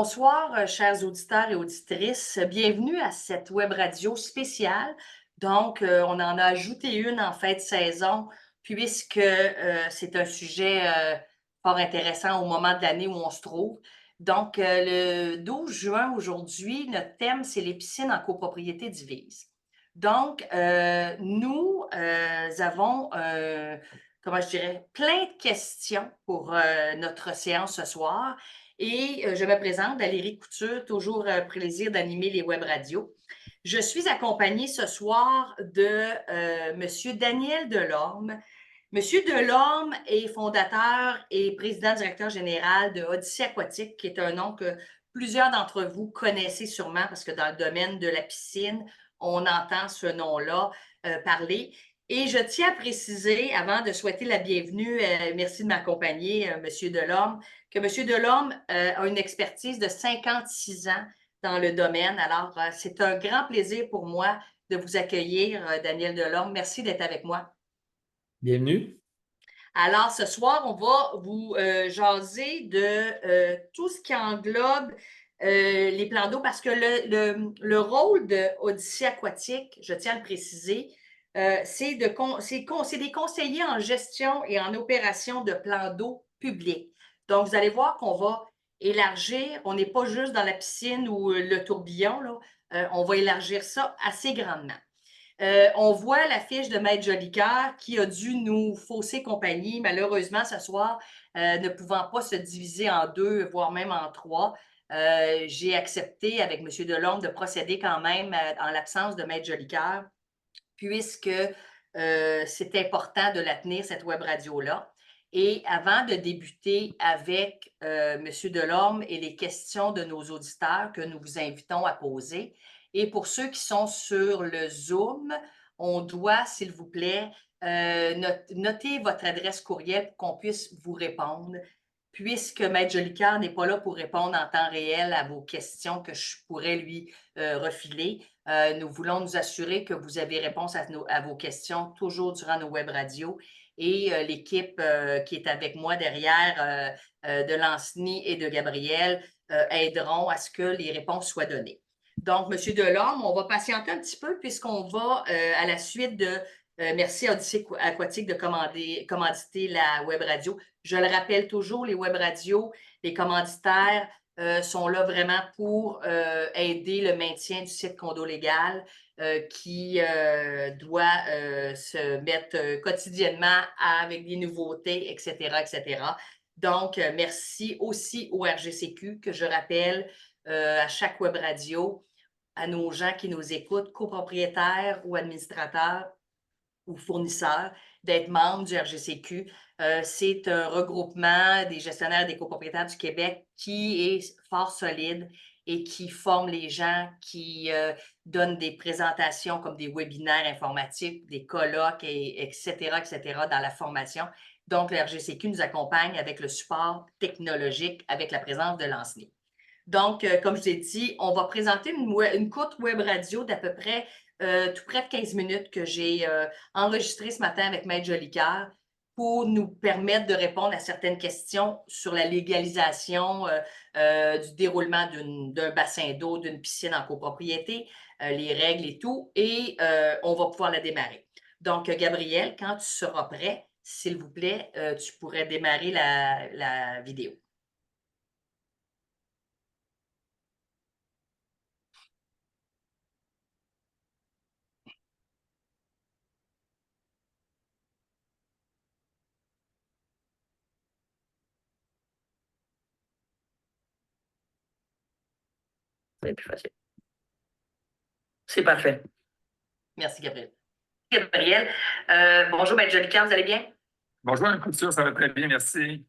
Bonsoir, chers auditeurs et auditrices. Bienvenue à cette web radio spéciale. Donc, on en a ajouté une en fin de saison, puisque c'est un sujet fort intéressant au moment de l'année où on se trouve. Donc, le 12 juin aujourd'hui, notre thème, c'est les piscines en copropriété divise. Donc, nous avons, comment je dirais, plein de questions pour notre séance ce soir. Et je me présente, Valérie Couture, toujours plaisir d'animer les web radios. Je suis accompagnée ce soir de Monsieur Daniel Delorme. Monsieur Delorme est fondateur et président directeur général de Odyssée Aquatique, qui est un nom que plusieurs d'entre vous connaissez sûrement parce que dans le domaine de la piscine, on entend ce nom-là parler. Et je tiens à préciser, avant de souhaiter la bienvenue, merci de m'accompagner, Monsieur Delorme, que M. Delorme a une expertise de 56 ans dans le domaine. Alors, c'est un grand plaisir pour moi de vous accueillir, Daniel Delorme. Merci d'être avec moi. Bienvenue. Alors, ce soir, on va vous jaser de tout ce qui englobe les plans d'eau parce que le rôle de Odyssée Aquatique, je tiens à le préciser, c'est des conseillers en gestion et en opération de plans d'eau publics. Donc, vous allez voir qu'on va élargir, on n'est pas juste dans la piscine ou le tourbillon, là, on va élargir ça assez grandement. On voit l'affiche de Maître Jolicoeur qui a dû nous fausser compagnie, malheureusement, ce soir, ne pouvant pas se diviser en deux, voire même en trois. J'ai accepté avec M. Delorme de procéder quand même en l'absence de Maître Jolicoeur, puisque c'est important de la tenir, cette web radio-là. Et avant de débuter avec M. Delorme et les questions de nos auditeurs que nous vous invitons à poser, et pour ceux qui sont sur le Zoom, on doit, s'il vous plaît, noter votre adresse courriel pour qu'on puisse vous répondre, puisque Maître Jolicoeur n'est pas là pour répondre en temps réel à vos questions que je pourrais lui refiler. Nous voulons nous assurer que vous avez réponse à vos questions toujours durant nos web radios. Et l'équipe qui est avec moi derrière de Lanceny et de Gabriel aideront à ce que les réponses soient données. Donc, M. Delorme, on va patienter un petit peu puisqu'on va à la suite de merci à Odyssée Aquatique de commanditer la web radio. Je le rappelle toujours, les web radios, les commanditaires sont là vraiment pour aider le maintien du site Condo Légal qui doit se mettre quotidiennement avec des nouveautés, etc., etc. Donc, merci aussi au RGCQ que je rappelle à chaque web radio, à nos gens qui nous écoutent, copropriétaires ou administrateurs ou fournisseurs, d'être membres du RGCQ. C'est un regroupement des gestionnaires et des copropriétaires du Québec qui est fort solide et qui forme les gens, qui donnent des présentations comme des webinaires informatiques, des colloques, etc., etc., dans la formation. Donc, le RGCQ nous accompagne avec le support technologique, avec la présence de Lanceny. Donc, comme je vous ai dit, on va présenter une courte web radio d'à peu près tout près de 15 minutes que j'ai enregistrée ce matin avec Maître Jolicoeur pour nous permettre de répondre à certaines questions sur la légalisation du déroulement d'un bassin d'eau, d'une piscine en copropriété, les règles et tout, et on va pouvoir la démarrer. Donc, Gabriel, quand tu seras prêt, s'il vous plaît, tu pourrais démarrer la vidéo. C'est plus facile. C'est parfait. Merci, Gabriel. Gabriel, bonjour, Maître Jolicoeur, vous allez bien? Bonjour, Mme Couture, ça va très bien, merci.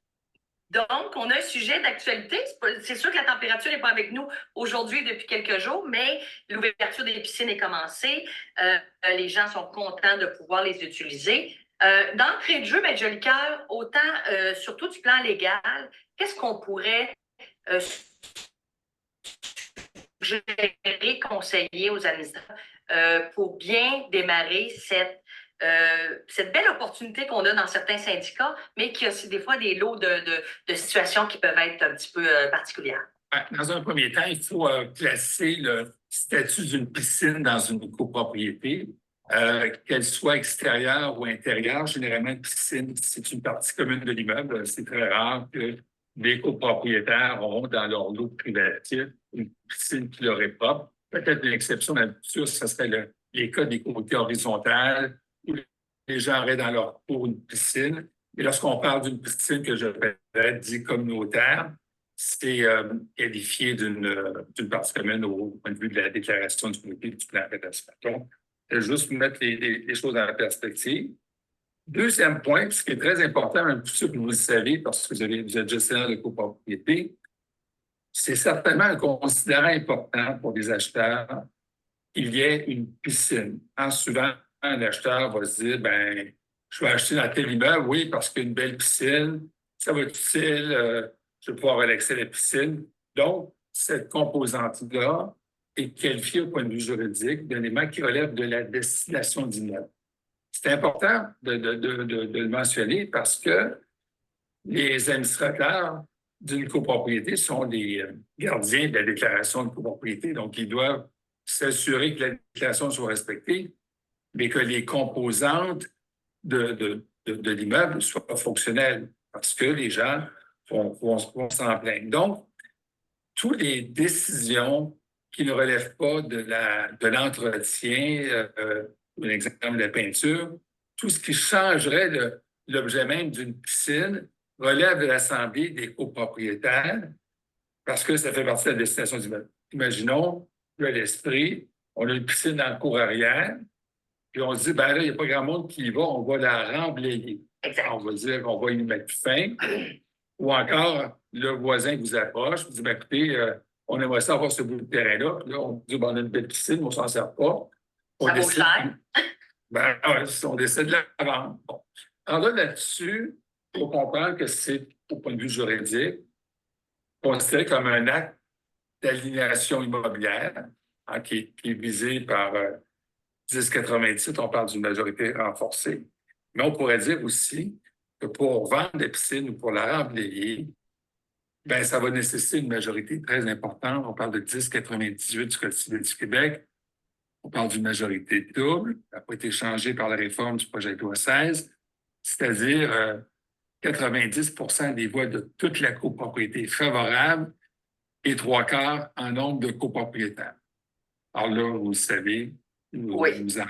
Donc, on a un sujet d'actualité. C'est sûr que la température n'est pas avec nous aujourd'hui depuis quelques jours, mais l'ouverture des piscines est commencée. Les gens sont contents de pouvoir les utiliser. D'entrée de jeu, Maître Jolicoeur, autant surtout du plan légal, qu'est-ce qu'on pourrait suggérer, conseiller aux administrateurs pour bien démarrer cette belle opportunité qu'on a dans certains syndicats, mais qui a aussi des fois des lots de situations qui peuvent être un petit peu particulières. Dans un premier temps, il faut classer le statut d'une piscine dans une copropriété, qu'elle soit extérieure ou intérieure. Généralement, une piscine, c'est une partie commune de l'immeuble. C'est très rare que les copropriétaires auront dans leur lot privatif une piscine qui leur est propre. Peut-être l'exception de la nature, ce serait les cas des côtés horizontales où les gens auraient dans leur cour une piscine. Et lorsqu'on parle d'une piscine que je vais dire communautaire, c'est qualifié d'une partie commune au point de vue de la déclaration d'utilité du plan catastrophique. Donc, juste mettre les choses en perspective. Deuxième point, ce qui est très important, même tout ça que vous le savez, parce que vous êtes gestionnaire de copropriété, c'est certainement un considérant important pour les acheteurs qu'il y ait une piscine. Souvent, un acheteur va se dire, ben, je vais acheter dans tel immeuble, oui, parce qu'il y a une belle piscine, ça va être utile, je vais pouvoir relaxer la piscine. Donc, cette composante-là est qualifiée au point de vue juridique d'un élément qui relève de la destination d'immeuble. C'est important de le mentionner parce que les administrateurs d'une copropriété sont les gardiens de la déclaration de copropriété. Donc, ils doivent s'assurer que la déclaration soit respectée, mais que les composantes de l'immeuble soient fonctionnelles parce que les gens vont s'en plaindre. Donc, toutes les décisions qui ne relèvent pas de l'entretien, un exemple de la peinture, tout ce qui changerait l'objet même d'une piscine relève de l'Assemblée des copropriétaires parce que ça fait partie de la destination d'immeuble. Imaginons, à l'esprit, on a une piscine dans le cour arrière, puis on se dit, ben là, il n'y a pas grand monde qui y va, on va la remblayer. On va dire qu'on va y mettre fin. Ou encore, le voisin vous approche, vous dit, ben, écoutez, on aimerait ça avoir ce bout de terrain-là. Puis là, on dit, ben, on a une belle piscine, mais on ne s'en sert pas. Ça vaut cher. Ben, on décide de la vendre. Bon. Alors là-dessus, il faut comprendre que c'est, au point de vue juridique, considéré comme un acte d'aliénation immobilière qui est visé par 1097, on parle d'une majorité renforcée. Mais on pourrait dire aussi que pour vendre des piscines ou pour la remblayer, ben, ça va nécessiter une majorité très importante. On parle de 1098 du Code civil du Québec. On parle d'une majorité double. Ça n'a pas été changé par la réforme du projet de loi 16, c'est-à-dire 90 des voix de toute la copropriété favorable et 3/4 en nombre de copropriétaires. Alors là, vous le savez, vous en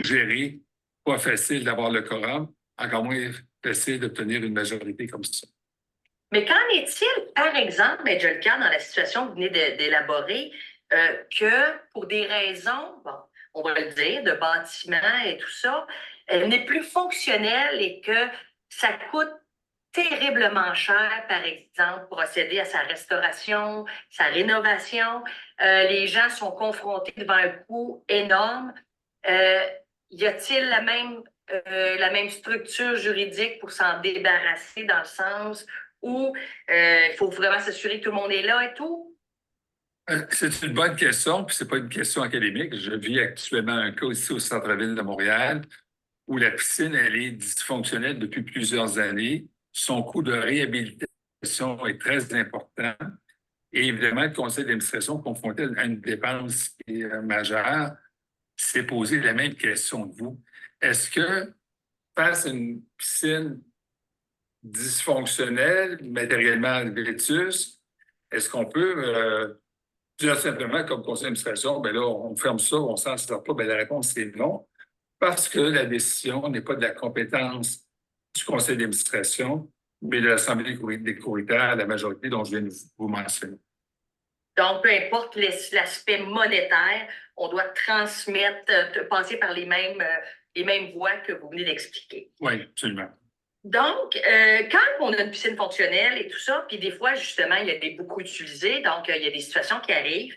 gérez. Pas facile d'avoir le quorum, encore moins facile d'obtenir une majorité comme ça. Mais qu'en est-il, par exemple, je le cas dans la situation que vous venez d'élaborer, que pour des raisons, bon, on va le dire, de bâtiment et tout ça, elle n'est plus fonctionnelle et que ça coûte terriblement cher, par exemple, procéder à sa restauration, sa rénovation. Les gens sont confrontés devant un coût énorme. Y a-t-il la même structure juridique pour s'en débarrasser dans le sens où il faut vraiment s'assurer que tout le monde est là et tout? C'est une bonne question, puis ce n'est pas une question académique. Je vis actuellement un cas ici au centre-ville de Montréal où la piscine, elle est dysfonctionnelle depuis plusieurs années. Son coût de réhabilitation est très important. Et évidemment, le conseil d'administration, confronté à une dépense qui est majeure, s'est posé la même question que vous. Est-ce que, face à une piscine dysfonctionnelle, matériellement vétuste, est-ce qu'on peut dire simplement, comme conseil d'administration, bien là, on ferme ça, on ne s'en sort pas? Bien, la réponse est non, parce que la décision n'est pas de la compétence du conseil d'administration, mais de l'Assemblée des copropriétaires, la majorité dont je viens de vous mentionner. Donc, peu importe l'aspect monétaire, on doit transmettre, passer par les mêmes voies que vous venez d'expliquer. Oui, absolument. Donc, quand on a une piscine fonctionnelle et tout ça, puis des fois, justement, il y a des beaucoup utilisés, donc il y a des situations qui arrivent.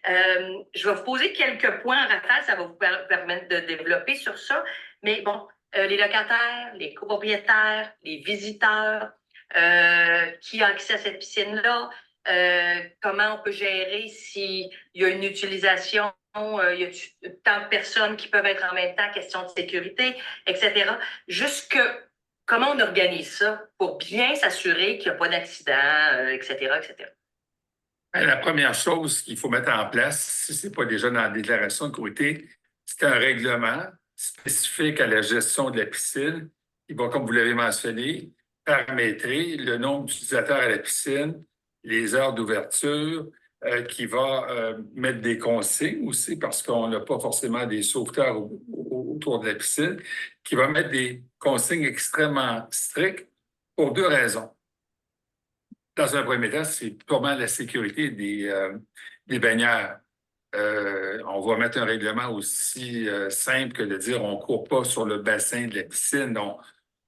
Je vais vous poser quelques points en rafale, ça va vous permettre de développer sur ça. Mais bon, les locataires, les copropriétaires, les visiteurs, qui ont accès à cette piscine-là, comment on peut gérer s'il y a une utilisation, il y a tant de personnes qui peuvent être en même temps, question de sécurité, etc. Comment on organise ça pour bien s'assurer qu'il n'y a pas d'accident, etc., etc.? La première chose qu'il faut mettre en place, si ce n'est pas déjà dans la déclaration de côté, c'est un règlement spécifique à la gestion de la piscine qui va, comme vous l'avez mentionné, paramétrer le nombre d'utilisateurs à la piscine, les heures d'ouverture, qui va mettre des consignes aussi, parce qu'on n'a pas forcément des sauveteurs autour de la piscine, qui va mettre des consignes extrêmement strictes pour deux raisons. Dans un premier temps, c'est purement la sécurité des baigneurs. On va mettre un règlement aussi simple que de dire on ne court pas sur le bassin de la piscine,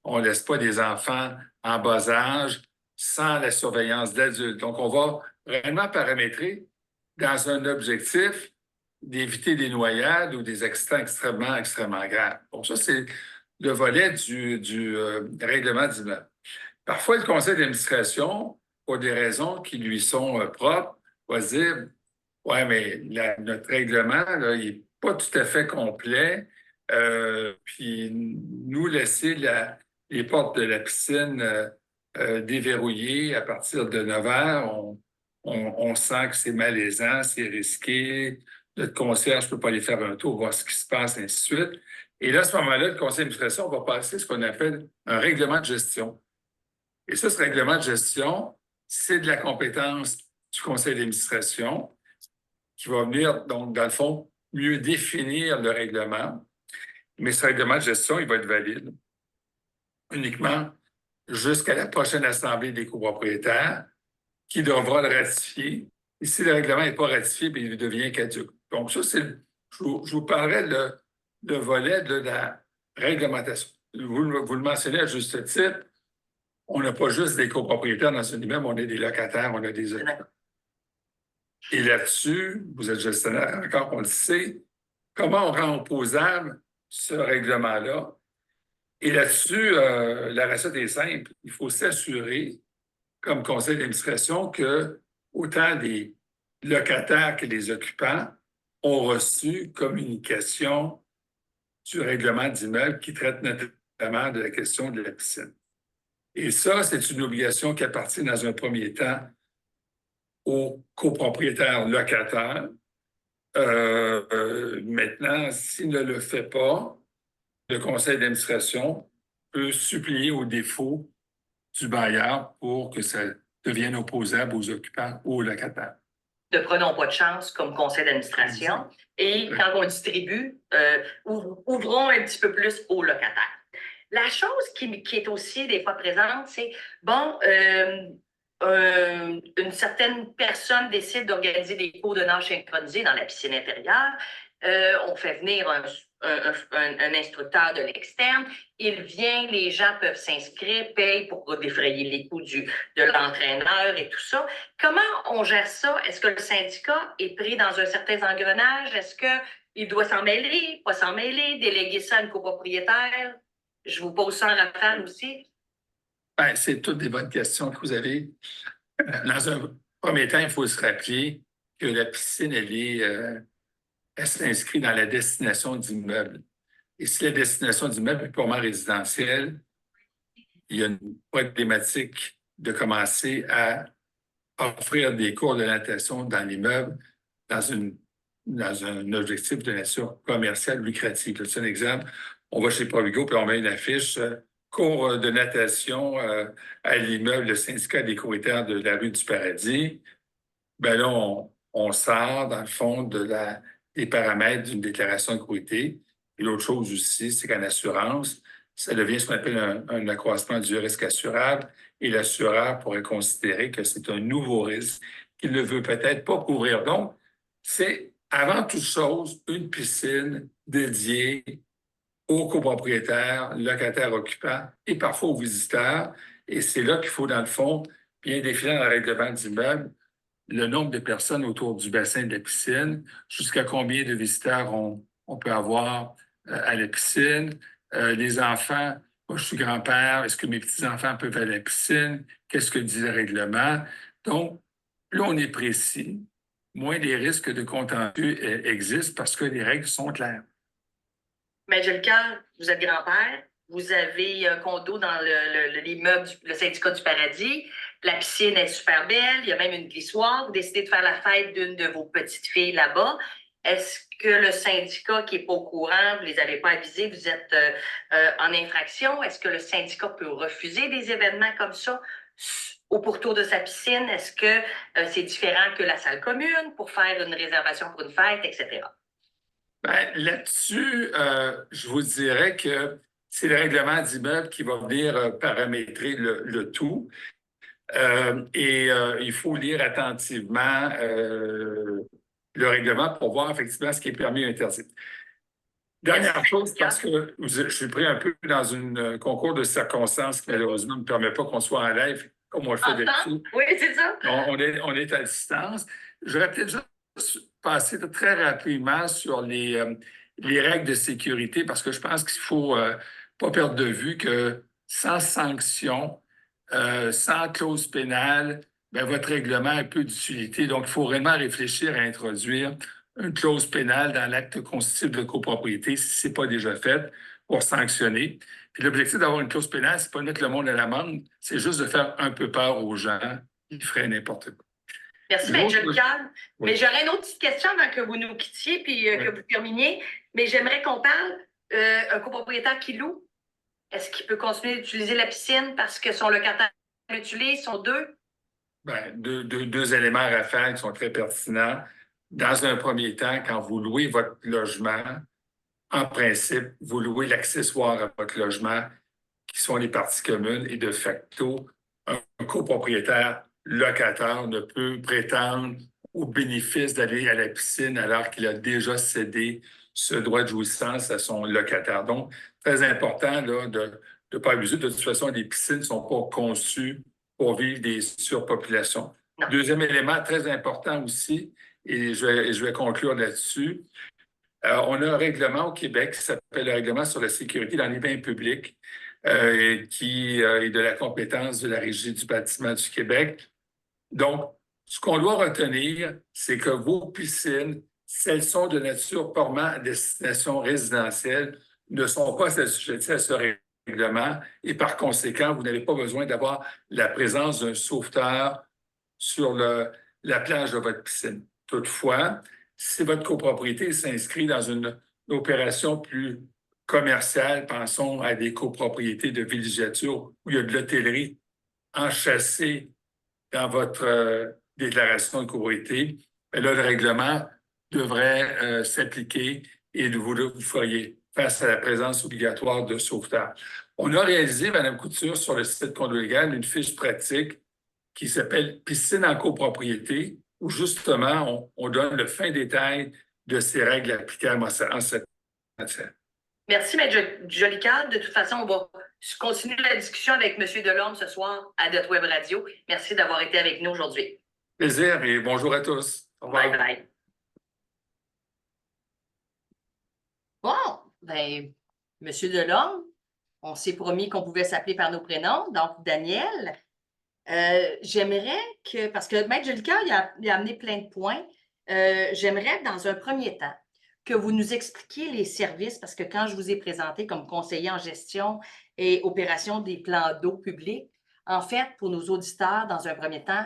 on ne laisse pas des enfants en bas âge sans la surveillance d'adultes. Donc, on va vraiment paramétrer dans un objectif d'éviter des noyades ou des accidents extrêmement, extrêmement graves. Donc, ça, c'est le volet du règlement d'immeuble. Parfois, le conseil d'administration, pour des raisons qui lui sont propres, va se dire ouais, mais notre règlement, là, il n'est pas tout à fait complet. Puis nous laisser les portes de la piscine déverrouillées à partir de 9 heures, on sent que c'est malaisant, c'est risqué. Notre concierge ne peut pas aller faire un tour, voir ce qui se passe, ainsi de suite. Et là, à ce moment-là, le conseil d'administration va passer ce qu'on appelle un règlement de gestion. Et ça, ce règlement de gestion, c'est de la compétence du conseil d'administration qui va venir, donc, dans le fond, mieux définir le règlement. Mais ce règlement de gestion, il va être valide uniquement jusqu'à la prochaine assemblée des copropriétaires qui devra le ratifier. Et si le règlement n'est pas ratifié, bien, il devient caduc. Donc, ça, je vous parlerai le volet de la réglementation. Vous le mentionnez à juste titre, on n'a pas juste des copropriétaires dans un immeuble, on a des locataires, on a des occupants. Et là-dessus, vous êtes gestionnaire encore, on le sait, comment on rend opposable ce règlement-là? Et là-dessus, la recette est simple. Il faut s'assurer, comme conseil d'administration, que autant les locataires que les occupants ont reçu communication du règlement d'immeuble qui traite notamment de la question de la piscine. Et ça, c'est une obligation qui appartient dans un premier temps aux copropriétaires locataires. Maintenant, s'il ne le fait pas, le conseil d'administration peut supplier au défaut du bailleur pour que ça devienne opposable aux occupants ou aux locataires. Ne prenons pas de chance comme conseil d'administration. Et quand on distribue, ouvrons un petit peu plus aux locataires. La chose qui est aussi des fois présente, c'est, bon, une certaine personne décide d'organiser des cours de nage synchronisés dans la piscine intérieure. On fait venir un instructeur de l'externe. Il vient, les gens peuvent s'inscrire, payent pour défrayer les coûts de l'entraîneur et tout ça. Comment on gère ça? Est-ce que le syndicat est pris dans un certain engrenage? Est-ce qu'il doit s'en mêler, pas s'en mêler, déléguer ça à une copropriétaire? Je vous pose ça en rafale aussi. Bien, c'est toutes des bonnes questions que vous avez. Dans un premier temps, il faut se rappeler que la piscine, elle s'inscrit dans la destination d'immeuble. Et si la destination d'immeuble est purement résidentielle, il y a une problématique de commencer à offrir des cours de natation dans l'immeuble dans un objectif de nature commerciale lucrative. C'est un exemple. On va chez Provigo puis on met une affiche cours de natation à l'immeuble, le syndicat des courtiers de la rue du Paradis. Bien là, on sort, dans le fond, des paramètres d'une déclaration de courtier. Et l'autre chose aussi, c'est qu'en assurance, ça devient ce qu'on appelle un accroissement du risque assurable et l'assureur pourrait considérer que c'est un nouveau risque qu'il ne veut peut-être pas couvrir. Donc, c'est avant toute chose une piscine dédiée aux copropriétaires, locataires occupants et parfois aux visiteurs. Et c'est là qu'il faut, dans le fond, bien définir dans le règlement d'immeuble le nombre de personnes autour du bassin de la piscine, jusqu'à combien de visiteurs on peut avoir à la piscine. Les enfants, moi je suis grand-père, est-ce que mes petits-enfants peuvent aller à la piscine? Qu'est-ce que dit le règlement? Donc, là, on est précis. Moins les risques de contentieux existent parce que les règles sont claires. Mais j'ai le cas, vous êtes grand-père, vous avez un condo dans l'immeuble, le syndicat du Paradis. La piscine est super belle, il y a même une glissoire. Vous décidez de faire la fête d'une de vos petites filles là-bas. Est-ce que le syndicat qui n'est pas au courant, vous ne les avez pas avisés, vous êtes en infraction? Est-ce que le syndicat peut refuser des événements comme ça au pourtour de sa piscine? Est-ce que c'est différent que la salle commune pour faire une réservation pour une fête, etc.? Ben, là-dessus, je vous dirais que c'est le règlement d'immeuble qui va venir paramétrer le tout. Il faut lire attentivement le règlement pour voir effectivement ce qui est permis et interdit. Dernière chose, parce que je suis pris un peu dans un concours de circonstances qui malheureusement ne me permet pas qu'on soit en live comme on le fait d'habitude. Oui, c'est ça. On est à distance. J'aurais peut-être juste passé très rapidement sur les règles de sécurité parce que je pense qu'il ne faut pas perdre de vue que sans sanction, sans clause pénale, ben, votre règlement a peu d'utilité. Donc, il faut vraiment réfléchir à introduire une clause pénale dans l'acte constitutif de copropriété si ce n'est pas déjà fait pour sanctionner. Puis l'objectif d'avoir une clause pénale, c'est pas de mettre le monde à l'amende, c'est juste de faire un peu peur aux gens qui feraient n'importe quoi. Merci, M. Jolicoeur. Oui. Mais j'aurais une autre petite question avant que vous nous quittiez puis que vous terminiez. Mais j'aimerais qu'on parle un copropriétaire qui loue. Est-ce qu'il peut continuer d'utiliser la piscine parce que son locataire l'utilise, sont deux? Ben, deux éléments à faire qui sont très pertinents. Dans un premier temps, quand vous louez votre logement, en principe, vous louez l'accessoire à votre logement, qui sont les parties communes, et de facto, un copropriétaire locataire ne peut prétendre au bénéfice d'aller à la piscine alors qu'il a déjà cédé ce droit de jouissance à son locataire. Donc, très important là, de ne pas abuser. De toute façon, les piscines ne sont pas conçues pour vivre des surpopulations. Non. Deuxième élément très important aussi, et je vais conclure là-dessus, on a un règlement au Québec qui s'appelle le règlement sur la sécurité dans les biens publics, qui est de la compétence de la Régie du bâtiment du Québec. Donc, ce qu'on doit retenir, c'est que vos piscines, si elles sont de nature purement à destination résidentielle, ne sont pas assujetties à ce règlement et par conséquent, vous n'avez pas besoin d'avoir la présence d'un sauveteur sur la plage de votre piscine. Toutefois, si votre copropriété s'inscrit dans une opération plus commerciale, pensons à des copropriétés de villégiature où il y a de l'hôtellerie enchâssée dans votre déclaration de copropriété, bien là, le règlement devrait s'appliquer et vous feriez face à la présence obligatoire de sauveteurs. On a réalisé, Mme Couture, sur le site Condo Légal, une fiche pratique qui s'appelle Piscine en copropriété, où justement, on donne le fin détail de ces règles applicables en cette matière. Merci, M. Jolicoeur. De toute façon, on va continuer la discussion avec M. Delorme ce soir à Dot Web Radio. Merci d'avoir été avec nous aujourd'hui. Plaisir et bonjour à tous. Au revoir. Bye bye. Bon, ben, M. Delorme, on s'est promis qu'on pouvait s'appeler par nos prénoms, donc Daniel. J'aimerais que, parce que Maître Jolicoeur, il a amené plein de points, j'aimerais dans un premier temps que vous nous expliquiez les services, parce que quand je vous ai présenté comme conseiller en gestion et opération des plans d'eau publics, en fait, pour nos auditeurs, dans un premier temps,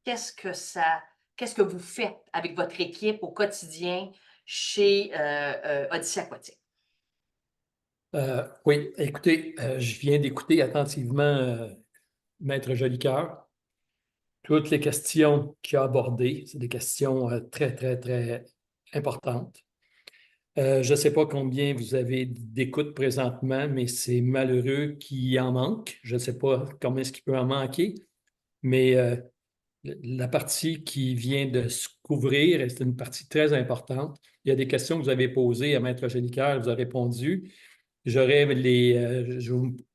qu'est-ce que vous faites avec votre équipe au quotidien chez Odyssée Aquatique? Oui, écoutez, je viens d'écouter attentivement Maître Jolicoeur. Toutes les questions qu'il a abordées, c'est des questions très, très, très importantes. Je ne sais pas combien vous avez d'écoute présentement, mais c'est malheureux qu'il en manque. Je ne sais pas combien est-ce qu'il peut en manquer, mais la partie qui vient de se couvrir, c'est une partie très importante. Il y a des questions que vous avez posées à Maître Jolicoeur, vous avez répondu. Vous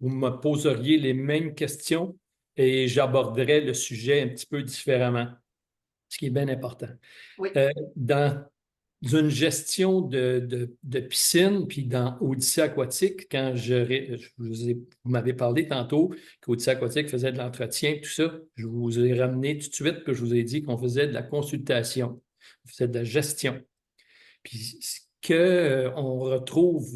me poseriez les mêmes questions et j'aborderais le sujet un petit peu différemment, ce qui est bien important. Oui. Dans une gestion de piscine, puis dans Odyssée Aquatique, quand vous m'avez parlé tantôt qu'Odyssée Aquatique faisait de l'entretien, tout ça, je vous ai ramené tout de suite que je vous ai dit qu'on faisait de la consultation, on faisait de la gestion. Puis ce qu'on retrouve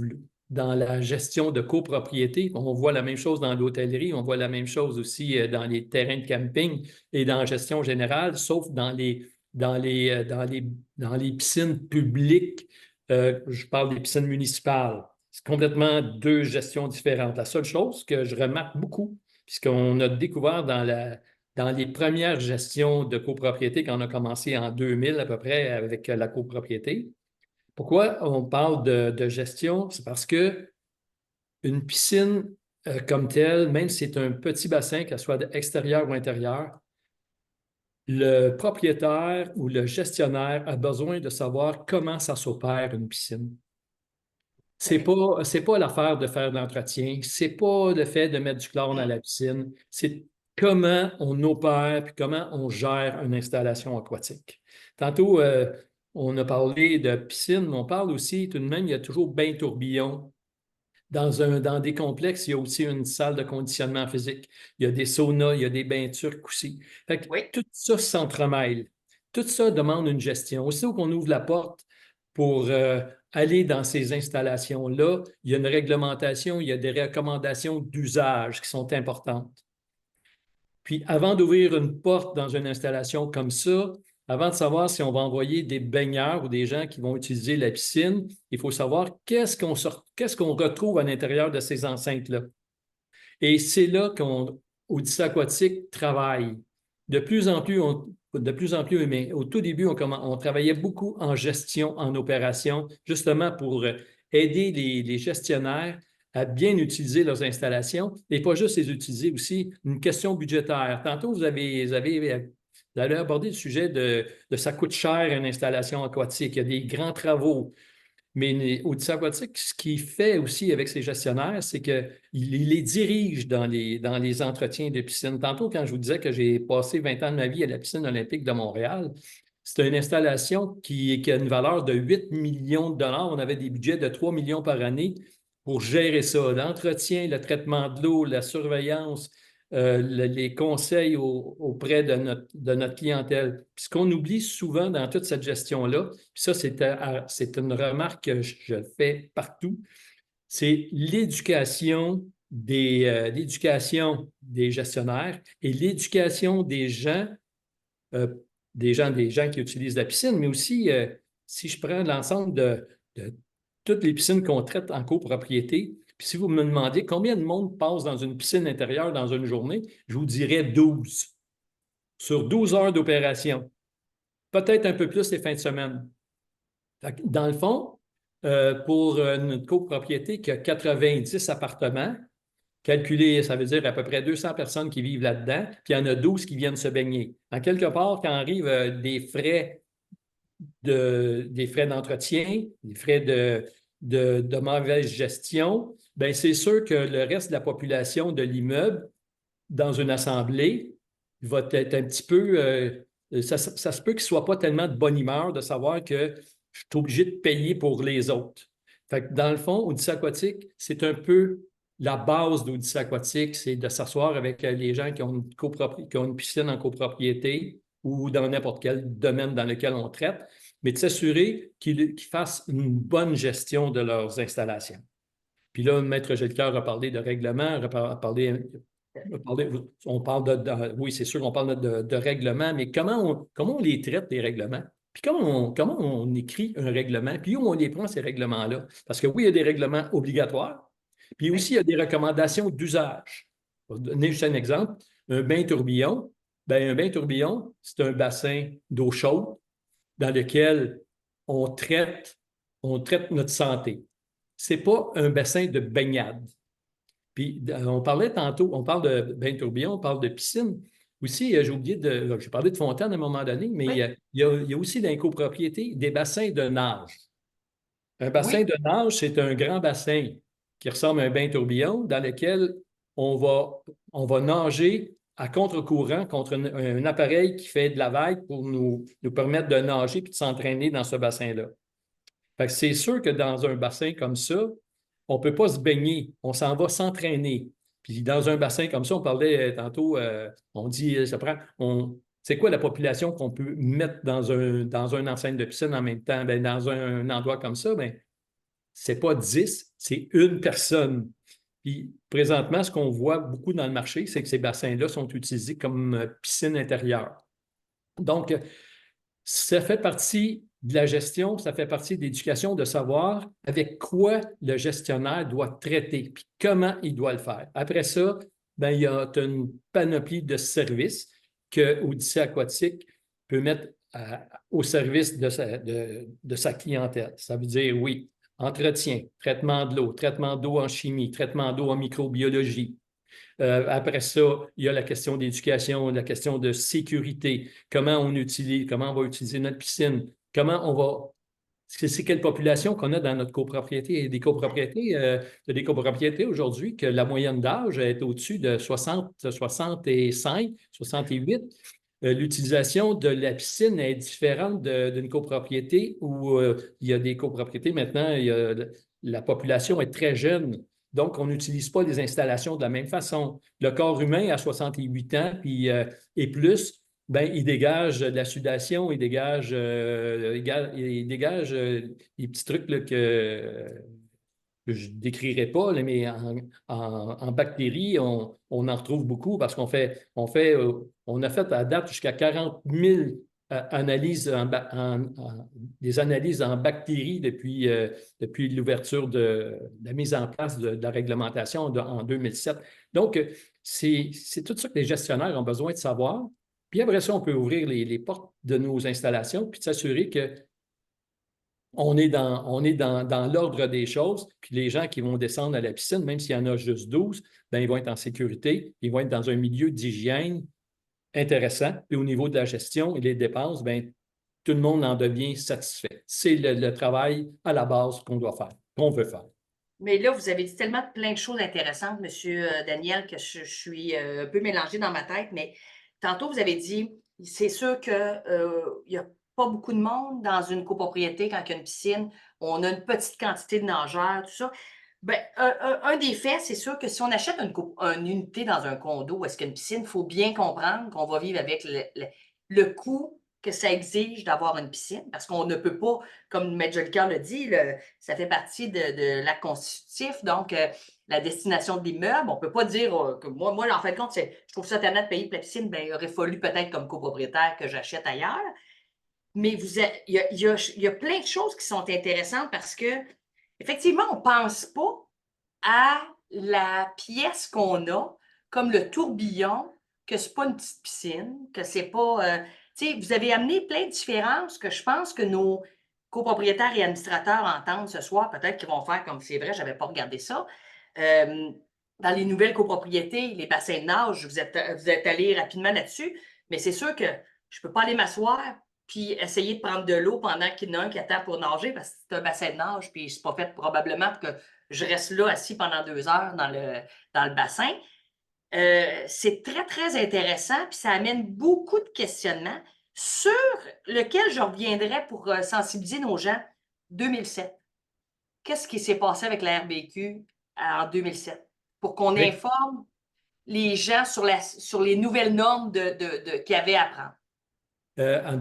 dans la gestion de copropriété. On voit la même chose dans l'hôtellerie, on voit la même chose aussi dans les terrains de camping et dans la gestion générale, sauf dans les piscines publiques. Je parle des piscines municipales. C'est complètement deux gestions différentes. La seule chose que je remarque beaucoup, puisqu'on a découvert dans les premières gestions de copropriété, quand on a commencé en 2000 à peu près avec la copropriété. Pourquoi on parle de gestion? C'est parce que une piscine comme telle, même si c'est un petit bassin, qu'elle soit extérieur ou intérieur, le propriétaire ou le gestionnaire a besoin de savoir comment ça s'opère une piscine. C'est pas l'affaire de faire de l'entretien, c'est pas le fait de mettre du chlore dans la piscine, c'est comment on opère puis comment on gère une installation aquatique. Tantôt, on a parlé de piscine, mais on parle aussi, tout de même, il y a toujours bain tourbillon. Dans des complexes, il y a aussi une salle de conditionnement physique. Il y a des saunas, il y a des bains turcs aussi. Fait que tout ça s'entremêle. Tout ça demande une gestion. Aussitôt qu'on ouvre la porte pour aller dans ces installations-là, il y a une réglementation, il y a des recommandations d'usage qui sont importantes. Puis avant d'ouvrir une porte dans une installation comme ça, avant de savoir si on va envoyer des baigneurs ou des gens qui vont utiliser la piscine, il faut savoir qu'est-ce qu'on retrouve à l'intérieur de ces enceintes-là. Et c'est là qu'Odyssée Aquatique travaille. De plus en plus, mais au tout début, on travaillait beaucoup en gestion, en opération, justement pour aider les gestionnaires à bien utiliser leurs installations et pas juste les utiliser aussi. Une question budgétaire. Tantôt, vous avez abordé le sujet de ça coûte cher une installation aquatique. Il y a des grands travaux. Mais Odyssée Aquatique, ce qu'il fait aussi avec ses gestionnaires, c'est qu'il les dirige dans les entretiens de piscine. Tantôt, quand je vous disais que j'ai passé 20 ans de ma vie à la piscine olympique de Montréal, c'est une installation qui a une valeur de 8 millions de dollars. On avait des budgets de 3 millions par année pour gérer ça. L'entretien, le traitement de l'eau, la surveillance, les conseils auprès de notre clientèle. Puis ce qu'on oublie souvent dans toute cette gestion-là, puis ça, c'est une remarque que je fais partout, c'est l'éducation des gestionnaires et l'éducation des gens qui utilisent la piscine, mais aussi, si je prends l'ensemble de toutes les piscines qu'on traite en copropriété, puis si vous me demandez combien de monde passe dans une piscine intérieure dans une journée, je vous dirais 12. Sur 12 heures d'opération. Peut-être un peu plus les fins de semaine. Dans le fond, pour une copropriété qui a 90 appartements, calculé, ça veut dire à peu près 200 personnes qui vivent là-dedans, puis il y en a 12 qui viennent se baigner. En quelque part, quand arrivent des frais d'entretien, des frais de mauvaise gestion, bien, c'est sûr que le reste de la population de l'immeuble, dans une assemblée, va être un petit peu... ça se peut qu'il ne soit pas tellement de bonne humeur de savoir que je suis obligé de payer pour les autres. Fait que dans le fond, Odyssée Aquatique, c'est un peu la base d'Odyssée Aquatique, c'est de s'asseoir avec les gens qui ont une piscine en copropriété ou dans n'importe quel domaine dans lequel on traite, mais de s'assurer qu'ils fassent une bonne gestion de leurs installations. Puis là, Maître Gelliqueur a parlé de règlement, on parle oui, c'est sûr qu'on parle de règlement, mais comment on les traite, les règlements? Puis comment on écrit un règlement? Puis où on les prend, ces règlements-là? Parce que oui, il y a des règlements obligatoires, puis aussi, il y a des recommandations d'usage. Je vais donner juste un exemple. Un bain tourbillon, bien, un bain tourbillon, c'est un bassin d'eau chaude dans lequel on traite notre santé. Ce n'est pas un bassin de baignade. Puis, on parlait tantôt, on parle de bain tourbillon, on parle de piscine. Aussi, j'ai parlé de fontaine à un moment donné, mais il y a aussi dans les copropriétés des bassins de nage. Un bassin de nage, c'est un grand bassin qui ressemble à un bain tourbillon dans lequel on va nager à contre-courant contre un appareil qui fait de la vague pour nous permettre de nager et de s'entraîner dans ce bassin-là. Fait que c'est sûr que dans un bassin comme ça, on ne peut pas se baigner, on s'en va s'entraîner. Puis dans un bassin comme ça, on parlait tantôt, on dit, c'est quoi la population qu'on peut mettre dans une enceinte de piscine en même temps? Bien, dans un endroit comme ça, bien, c'est pas 10, c'est une personne. Puis présentement, ce qu'on voit beaucoup dans le marché, c'est que ces bassins-là sont utilisés comme piscine intérieure. Donc, ça fait partie de la gestion, ça fait partie de l'éducation de savoir avec quoi le gestionnaire doit traiter, puis comment il doit le faire. Après ça, ben, il y a une panoplie de services que Odyssée Aquatique peut mettre au service de sa clientèle. Ça veut dire, oui, entretien, traitement de l'eau, traitement d'eau en chimie, traitement d'eau en microbiologie. Après ça, il y a la question d'éducation, la question de sécurité, comment on va utiliser notre piscine, comment on va. C'est quelle population qu'on a dans notre copropriété? Il y a des copropriétés aujourd'hui que la moyenne d'âge est au-dessus de 60, 65, 68. L'utilisation de la piscine est différente d'une copropriété où il y a des copropriétés maintenant, la population est très jeune. Donc, on n'utilise pas les installations de la même façon. Le corps humain à 68 ans et plus, ben, il dégage de la sudation, il dégage des petits trucs là, que je ne décrirai pas, là, mais en bactéries, on en retrouve beaucoup parce on a fait à date jusqu'à 40 000 analyses des analyses en bactéries depuis l'ouverture de la mise en place de la réglementation en 2007. Donc, c'est tout ça que les gestionnaires ont besoin de savoir. Puis après ça, on peut ouvrir les portes de nos installations puis de s'assurer que on est dans l'ordre des choses, puis les gens qui vont descendre à la piscine, même s'il y en a juste 12, bien, ils vont être en sécurité, ils vont être dans un milieu d'hygiène intéressant, puis au niveau de la gestion et des dépenses, bien, tout le monde en devient satisfait. C'est le travail à la base qu'on doit faire, qu'on veut faire. Mais là, vous avez dit tellement plein de choses intéressantes, M. Daniel, que je suis un peu mélangée dans ma tête, mais tantôt, vous avez dit, c'est sûr qu'il n'y a pas beaucoup de monde dans une copropriété quand il y a une piscine. On a une petite quantité de nageurs, tout ça. Ben, un des faits, c'est sûr que si on achète une unité dans un condo où est-ce qu'il y a une piscine, il faut bien comprendre qu'on va vivre avec le coût que ça exige d'avoir une piscine, parce qu'on ne peut pas, comme M. Jolicoeur l'a dit, ça fait partie de l'acte constitutif, donc la destination de l'immeuble. On ne peut pas dire que moi, en fin de compte, je trouve ça tellement de payer pour la piscine, bien, il aurait fallu peut-être comme copropriétaire que j'achète ailleurs. Mais il y a plein de choses qui sont intéressantes parce que, effectivement, on ne pense pas à la pièce qu'on a, comme le tourbillon, que ce n'est pas une petite piscine, que c'est pas. Tu sais, vous avez amené plein de différences que je pense que nos copropriétaires et administrateurs entendent ce soir. Peut-être qu'ils vont faire comme c'est vrai, je n'avais pas regardé ça. Dans les nouvelles copropriétés, les bassins de nage, vous êtes allé rapidement là-dessus, mais c'est sûr que je ne peux pas aller m'asseoir puis essayer de prendre de l'eau pendant qu'il y en a un qui attend pour nager parce que c'est un bassin de nage, puis c'est pas fait probablement pour que je reste là assis pendant 2 heures dans le bassin. C'est très, très intéressant, puis ça amène beaucoup de questionnements sur lequel je reviendrai pour sensibiliser nos gens. 2007. Qu'est-ce qui s'est passé avec la RBQ en 2007? Pour qu'on informe les gens sur les nouvelles normes qu'il y avait à prendre. En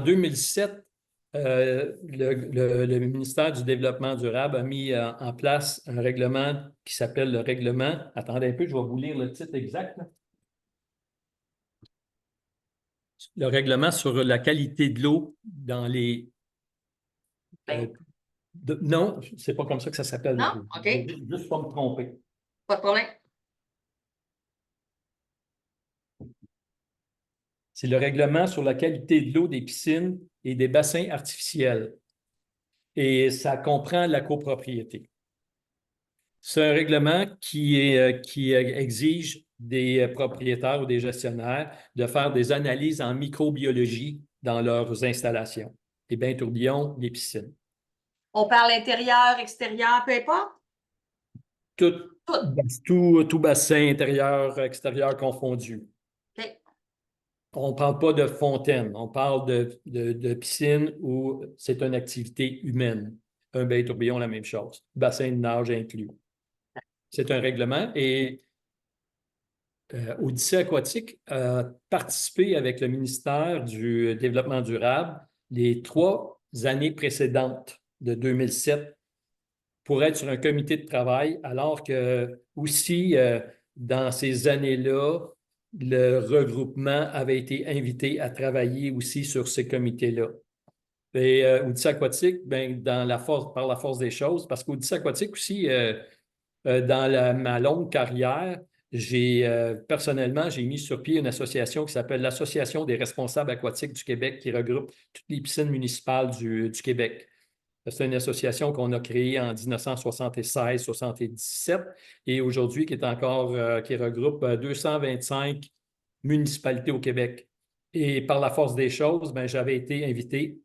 2007, le ministère du Développement durable a mis en place un règlement qui s'appelle le règlement. Attendez un peu, je vais vous lire le titre exact. Le règlement sur la qualité de l'eau dans les. Non, c'est pas comme ça que ça s'appelle. Non? OK. Juste pas me tromper. Pas de problème. C'est le règlement sur la qualité de l'eau des piscines et des bassins artificiels. Et ça comprend la copropriété. C'est un règlement qui exige des propriétaires ou des gestionnaires de faire des analyses en microbiologie dans leurs installations, les bains tourbillons, les piscines. On parle intérieur, extérieur, peu importe? Tout bassin intérieur, extérieur confondu. OK. On ne parle pas de fontaine, on parle de piscine où c'est une activité humaine. Un bain tourbillon, la même chose. Bassin de nage inclus. C'est un règlement et Odyssée Aquatique a participé avec le ministère du Développement durable les 3 années précédentes de 2007 pour être sur un comité de travail, alors que aussi, dans ces années-là, le regroupement avait été invité à travailler aussi sur ces comités-là. Et Odyssée aquatique, ben, par la force des choses, parce qu'Odyssée aquatique aussi, dans ma longue carrière, personnellement, j'ai mis sur pied une association qui s'appelle l'Association des responsables aquatiques du Québec, qui regroupe toutes les piscines municipales du Québec. C'est une association qu'on a créée en 1976-77 et aujourd'hui qui regroupe 225 municipalités au Québec. Et par la force des choses, ben, j'avais été invité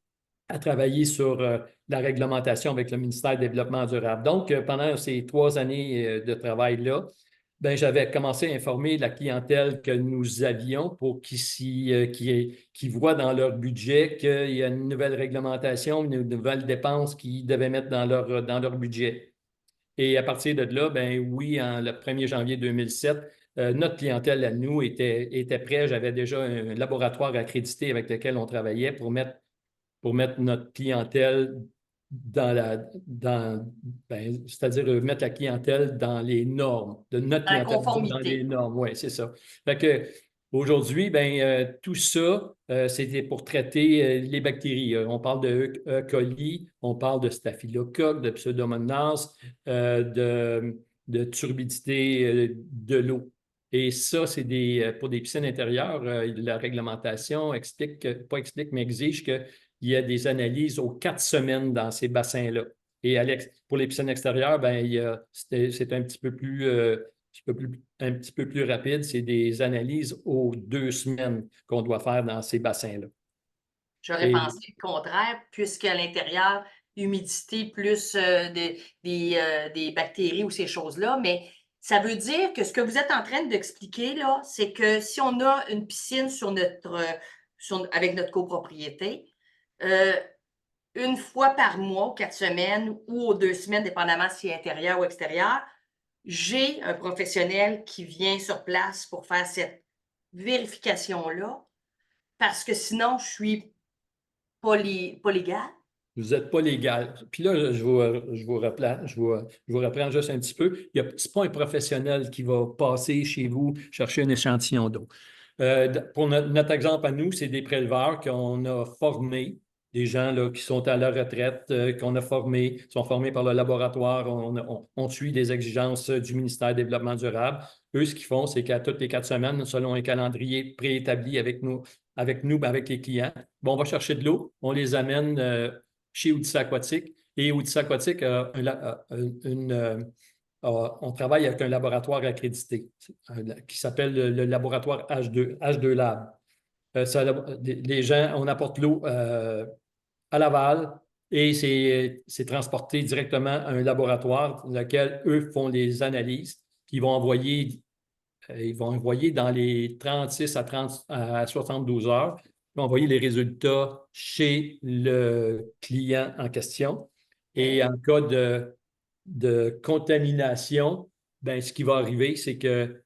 à travailler sur la réglementation avec le ministère du Développement durable. Donc, pendant ces 3 années de travail-là, ben, j'avais commencé à informer la clientèle que nous avions pour qu'ils voient dans leur budget qu'il y a une nouvelle réglementation, une nouvelle dépense qu'ils devaient mettre dans leur budget. Et à partir de là, ben oui, le 1er janvier 2007, notre clientèle à nous était prête. J'avais déjà un laboratoire accrédité avec lequel on travaillait pour mettre notre clientèle c'est-à-dire mettre la clientèle dans les normes, de notre La clientèle dans les conformité. normes. Oui, c'est ça. Fait que aujourd'hui, tout ça, c'était pour traiter les bactéries. On parle de E. coli, on parle de staphylocoque, de pseudomonas, de turbidité de l'eau. Et ça, c'est pour des piscines intérieures, la réglementation mais exige qu'il y a des analyses aux 4 semaines dans ces bassins-là. Et pour les piscines extérieures, c'est un petit peu plus rapide. C'est des analyses aux 2 semaines qu'on doit faire dans ces bassins-là. J'aurais pensé le contraire, puisqu'à l'intérieur, humidité plus des bactéries ou ces choses-là, mais ça veut dire que ce que vous êtes en train d'expliquer, là, c'est que si on a une piscine avec notre copropriété, une fois par mois, 4 semaines ou aux 2 semaines, dépendamment si c'est intérieur ou extérieur, j'ai un professionnel qui vient sur place pour faire cette vérification-là, parce que sinon, je suis pas légal. Vous n'êtes pas légal. Puis là, je vous reprends juste un petit peu. Ce n'est pas un professionnel qui va passer chez vous chercher un échantillon d'eau. Pour notre exemple à nous, c'est des préleveurs qu'on a formés, des gens là, qui sont à la retraite, qu'on a formés, sont formés par le laboratoire. On suit les exigences du ministère du Développement durable. Eux, ce qu'ils font, c'est qu'à toutes les 4 semaines, selon un calendrier préétabli avec les clients, on va chercher de l'eau, on les amène chez Odyssée aquatique. Et Odyssée aquatique on travaille avec un laboratoire accrédité qui s'appelle le laboratoire H2 Lab. Les gens, on apporte l'eau à Laval et c'est transporté directement à un laboratoire dans lequel eux font les analyses qu'ils vont envoyer. Ils vont envoyer dans les 36 à 72 heures. Ils vont envoyer les résultats chez le client en question. Et en cas de contamination, ce qui va arriver, c'est que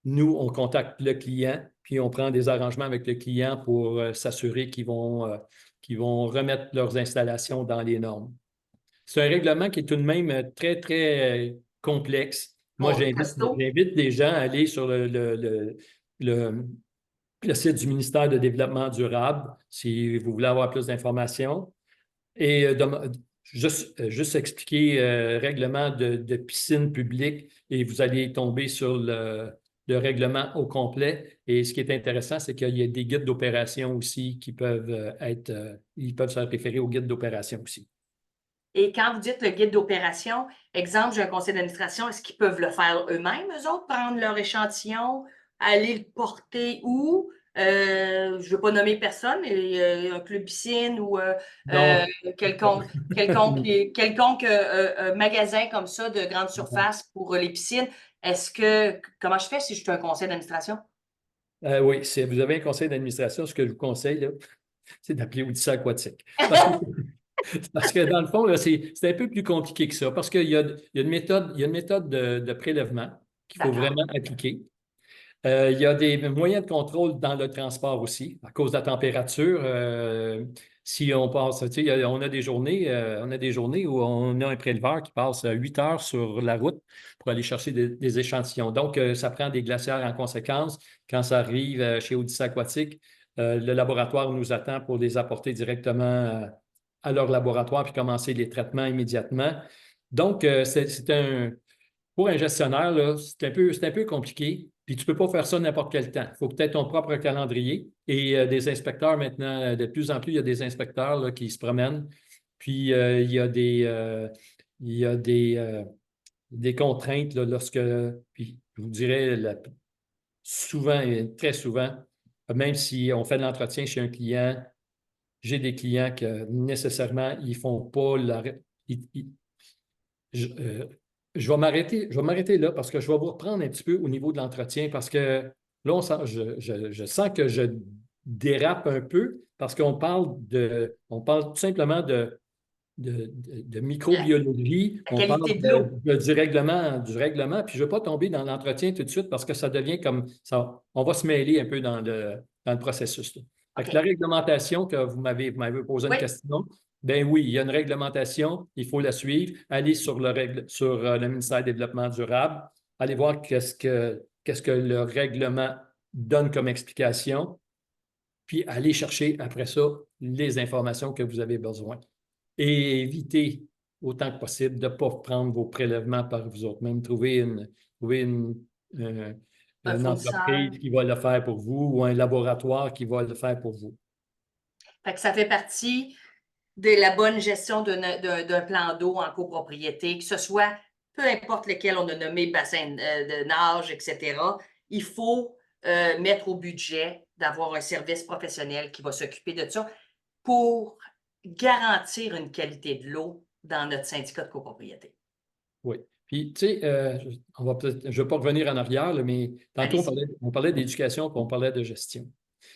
nous, on contacte le client, puis on prend des arrangements avec le client pour s'assurer qu'ils vont remettre leurs installations dans les normes. C'est un règlement qui est tout de même très, très complexe. Moi, j'invite les gens à aller sur le site du ministère du Développement durable si vous voulez avoir plus d'informations. Et juste expliquer règlement de piscine publique et vous allez tomber sur le règlement au complet. Et ce qui est intéressant, c'est qu'il y a des guides d'opération aussi qui peuvent ils peuvent se référer aux guides d'opération aussi. Et quand vous dites le guide d'opération, exemple, j'ai un conseil d'administration, est-ce qu'ils peuvent le faire eux-mêmes, eux autres, prendre leur échantillon, aller le porter où? Je ne veux pas nommer personne, mais un club piscine ou quelconque magasin comme ça de grande surface pour les piscines. Comment je fais si je suis un conseil d'administration? Oui, si vous avez un conseil d'administration, ce que je vous conseille, là, c'est d'appeler Odyssée aquatique. Parce que dans le fond, c'est un peu plus compliqué que ça, parce qu'il y a une méthode de prélèvement qu'il faut vraiment appliquer. Il y a des moyens de contrôle dans le transport aussi, à cause de la température. Si on passe, tu sais, on a des journées où on a un préleveur qui passe 8 heures sur la route pour aller chercher des échantillons. Donc, ça prend des glacières en conséquence. Quand ça arrive chez Odyssée Aquatique, le laboratoire nous attend pour les apporter directement à leur laboratoire puis commencer les traitements immédiatement. Donc, pour un gestionnaire, là, c'est un peu compliqué. Puis tu ne peux pas faire ça n'importe quel temps. Il faut que tu aies ton propre calendrier. Et des inspecteurs maintenant, de plus en plus, il y a des inspecteurs là, qui se promènent. Puis il y a des contraintes là, puis je vous dirais, souvent et très souvent, même si on fait de l'entretien chez un client, j'ai des clients que nécessairement, ils ne font pas je, euh, je vais m'arrêter là parce que je vais vous reprendre un petit peu au niveau de l'entretien parce que là, je sens que je dérape un peu parce on parle tout simplement de microbiologie, La on parle qualité de l'eau. du règlement, puis je ne veux pas tomber dans l'entretien tout de suite parce que ça devient comme ça, on va se mêler un peu dans le processus, là. Fait que OK. la réglementation que vous m'avez posé une Oui. question, ben oui, il y a une réglementation, il faut la suivre. Allez sur le ministère du Développement durable, allez voir qu'est-ce que le règlement donne comme explication, puis allez chercher après ça les informations que vous avez besoin. Et évitez autant que possible de ne pas prendre vos prélèvements par vous autres. Même trouver Un une fournisseur. entreprise qui va le faire pour vous ou un laboratoire qui va le faire pour vous. Fait que ça fait partie de la bonne gestion d'un plan d'eau en copropriété, que ce soit peu importe lequel on a nommé bassin de nage, etc. Il faut mettre au budget d'avoir un service professionnel qui va s'occuper de ça pour garantir une qualité de l'eau dans notre syndicat de copropriété. Oui. Puis, tu sais, je ne vais pas revenir en arrière, là, mais tantôt, Allez-y. on parlait d'éducation, puis on parlait de gestion.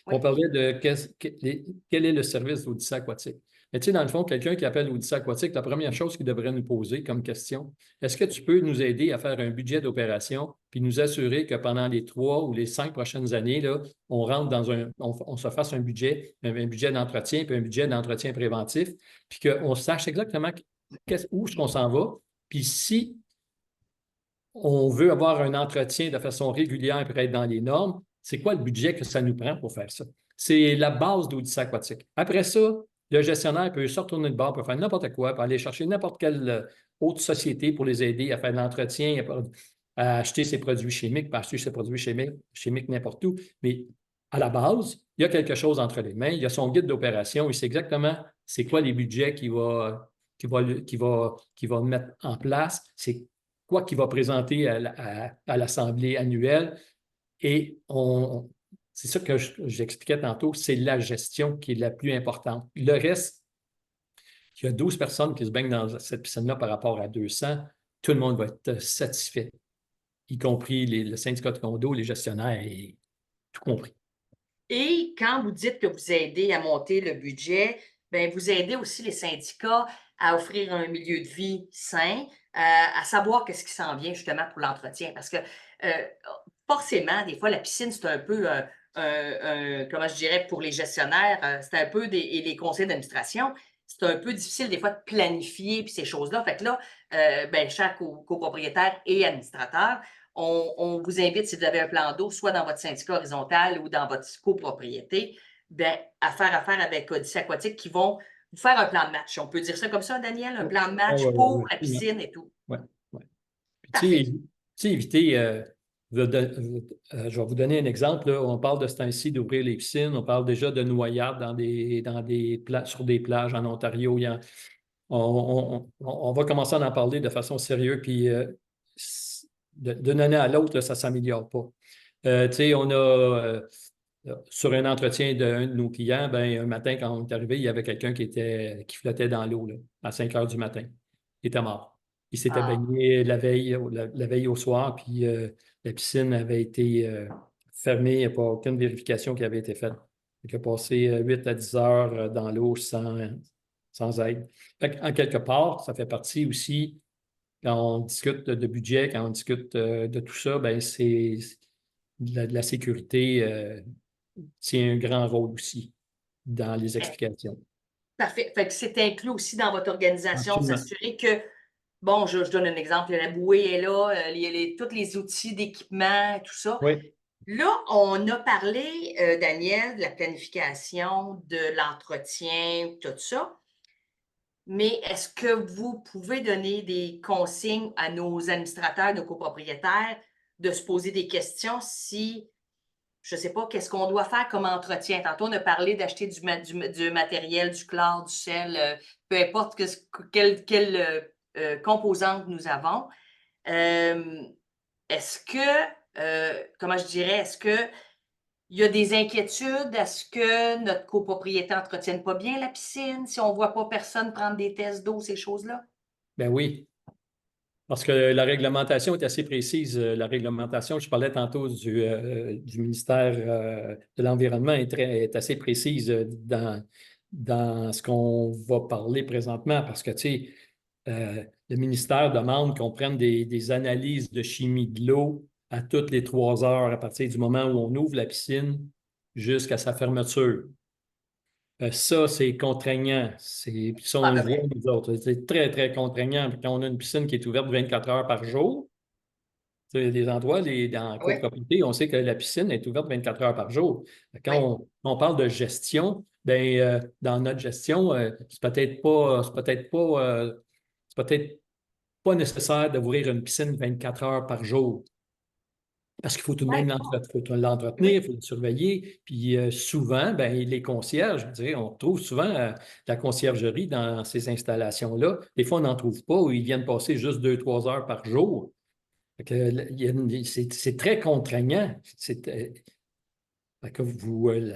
Oui. On parlait de quel est le service d'Odyssée aquatique. Mais tu sais, dans le fond, quelqu'un qui appelle Odyssée aquatique, la première chose qu'il devrait nous poser comme question, est-ce que tu peux nous aider à faire un budget d'opération puis nous assurer que pendant les 3 ou les 5 prochaines années, là, on rentre on se fasse un budget d'entretien puis un budget d'entretien préventif, puis qu'on sache exactement où est-ce qu'on s'en va. Puis si on veut avoir un entretien de façon régulière pour être dans les normes, c'est quoi le budget que ça nous prend pour faire ça? C'est la base d'Odyssée aquatique. Après ça, le gestionnaire peut se retourner de bord, peut faire n'importe quoi, peut aller chercher n'importe quelle autre société pour les aider à faire de l'entretien, à acheter ses produits chimiques, pas acheter ses produits chimiques n'importe où. Mais à la base, il y a quelque chose entre les mains, il y a son guide d'opération, il sait exactement c'est quoi les budgets qu'il va mettre en place, c'est quoi qu'il va présenter à l'Assemblée annuelle. Et c'est ça que j'expliquais tantôt, c'est la gestion qui est la plus importante. Le reste, il y a 12 personnes qui se baignent dans cette piscine-là par rapport à 200, tout le monde va être satisfait, y compris le syndicat de condo, les gestionnaires, et tout compris. Et quand vous dites que vous aidez à monter le budget, bien, vous aidez aussi les syndicats à offrir un milieu de vie sain, à savoir qu'est-ce qui s'en vient justement pour l'entretien. Parce que forcément, des fois, la piscine, c'est un peu, comment je dirais, pour les gestionnaire, c'est un peu et les conseils d'administration, c'est un peu difficile des fois de planifier puis ces choses-là. Fait que là, ben, chers copropriétaires et administrateurs, on vous invite, si vous avez un plan d'eau, soit dans votre syndicat horizontal ou dans votre copropriété, ben, à faire affaire avec Odyssée Aquatique qui vont vous faire un plan de match. On peut dire ça comme ça, Daniel, un plan de match pour la piscine et tout. Oui, oui. Puis, Parfait. tu sais, éviter, je vais vous donner un exemple, là. On parle de ce temps-ci d'ouvrir les piscines, on parle déjà de noyades sur des plages en Ontario. On va commencer à en parler de façon sérieuse, puis d'une année à l'autre, ça ne s'améliore pas. Tu sais, on a sur un entretien d'un de nos clients, ben, un matin, quand on est arrivé, il y avait quelqu'un qui flottait dans l'eau là, à 5 heures du matin. Il était mort. Il s'était baigné la veille au soir, puis la piscine avait été fermée. Il n'y a pas aucune vérification qui avait été faite. Il a passé 8 à 10 heures dans l'eau sans aide. En quelque part, ça fait partie aussi, quand on discute de budget, quand on discute de tout ça, ben c'est la sécurité tient un grand rôle aussi dans les explications. Parfait. Fait que c'est inclus aussi dans votre organisation, Absolument. s'assurer que, bon, je donne un exemple, la bouée est là, tous les outils d'équipement, tout ça. Oui. Là, on a parlé, Daniel, de la planification, de l'entretien, tout ça. Mais est-ce que vous pouvez donner des consignes à nos administrateurs, nos copropriétaires, de se poser des questions si, je ne sais pas, qu'est-ce qu'on doit faire comme entretien? Tantôt, on a parlé d'acheter du matériel, du chlore, du sel, peu importe quelle composante nous avons. Euh, est-ce que, comment je dirais, est-ce que il y a des inquiétudes? Est-ce que notre copropriété n'entretienne pas bien la piscine? Si on ne voit pas personne prendre des tests d'eau, ces choses-là? Ben oui. Parce que la réglementation est assez précise. La réglementation, je parlais tantôt du ministère de l'Environnement, est assez précise dans ce qu'on va parler présentement. Parce que, tu sais, le ministère demande qu'on prenne des analyses de chimie de l'eau à toutes les 3 heures à partir du moment où on ouvre la piscine jusqu'à sa fermeture. Ça, c'est contraignant. Puis ça, À on le peu voit, près. nous autres. C'est très, très contraignant. Puis quand on a une piscine qui est ouverte 24 heures par jour, tu sais, des endroits, dans la Oui, copropriété, on sait que la piscine est ouverte 24 heures par jour. Quand oui. on parle de gestion, ben, dans notre gestion, c'est peut-être pas nécessaire d'ouvrir une piscine 24 heures par jour. Parce qu'il faut tout de même Ouais. l'entretenir, il faut le surveiller. Puis souvent, ben, les concierges, je dirais, on retrouve souvent la conciergerie dans ces installations-là. Des fois, on n'en trouve pas ou ils viennent passer juste 2, 3 heures par jour. Fait que, c'est très contraignant. Fait que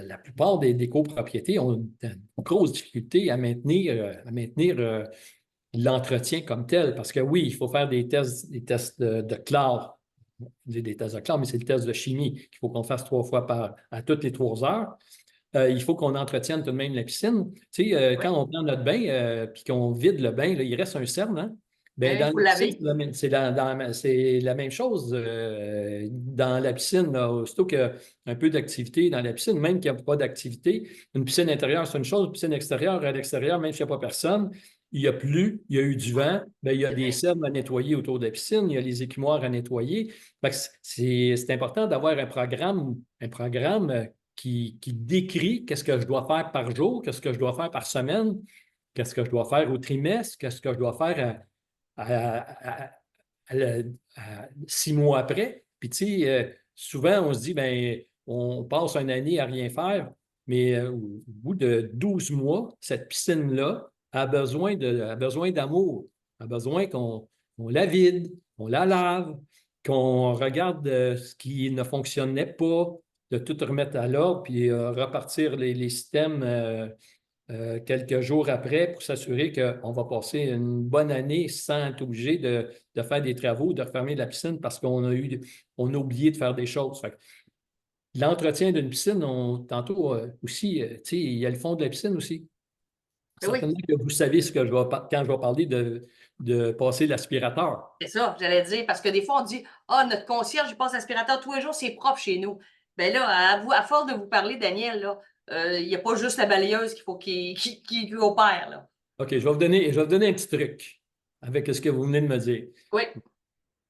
la plupart des copropriétés ont une grosse difficulté à maintenir l'entretien comme tel. Parce que oui, il faut faire des tests de chlore. Des tests de chlore, mais c'est le test de chimie qu'il faut qu'on fasse 3 fois à toutes les 3 heures. Il faut qu'on entretienne tout de même la piscine. Tu sais, Oui. quand on prend notre bain puis qu'on vide le bain, là, il reste un cerne, hein? Bien, Il dans faut la piscine, laver. c'est la même chose. Dans la piscine, là, aussitôt qu'il y a un peu d'activité dans la piscine, même qu'il n'y a pas d'activité, une piscine intérieure, c'est une chose, une piscine extérieure, à l'extérieur, même s'il n'y a pas personne, il n'y a plu, il y a eu du vent, bien, il y a C'est des vrai. cernes à nettoyer autour de la piscine, il y a les écumoires à nettoyer. Fait que c'est important d'avoir un programme qui décrit qu'est-ce que je dois faire par jour, qu'est-ce que je dois faire par semaine, qu'est-ce que je dois faire au trimestre, qu'est-ce que je dois faire à 6 mois après. Puis, tu sais, souvent, on se dit, ben, on passe une année à rien faire, mais au bout de 12 mois, cette piscine-là a besoin d'amour, a besoin qu'on la vide, qu'on la lave, qu'on regarde ce qui ne fonctionnait pas, de tout remettre à l'ordre, puis repartir les systèmes quelques jours après pour s'assurer qu'on va passer une bonne année sans être obligé de faire des travaux, de refermer la piscine parce qu'on a oublié de faire des choses. Fait que l'entretien d'une piscine, tantôt aussi, tu sais, il y a le fond de la piscine aussi. Ben oui, Certainement que vous savez quand je vais parler de passer l'aspirateur. c'est ça, j'allais dire, parce que des fois, on dit, ah, notre concierge, il passe l'aspirateur tous les jours, c'est propre chez nous. Ben là, à force de vous parler, Daniel, là, il n'y a pas juste la balayeuse qu'il faut qui opère, là. OK, je vais vous donner un petit truc avec ce que vous venez de me dire. Oui,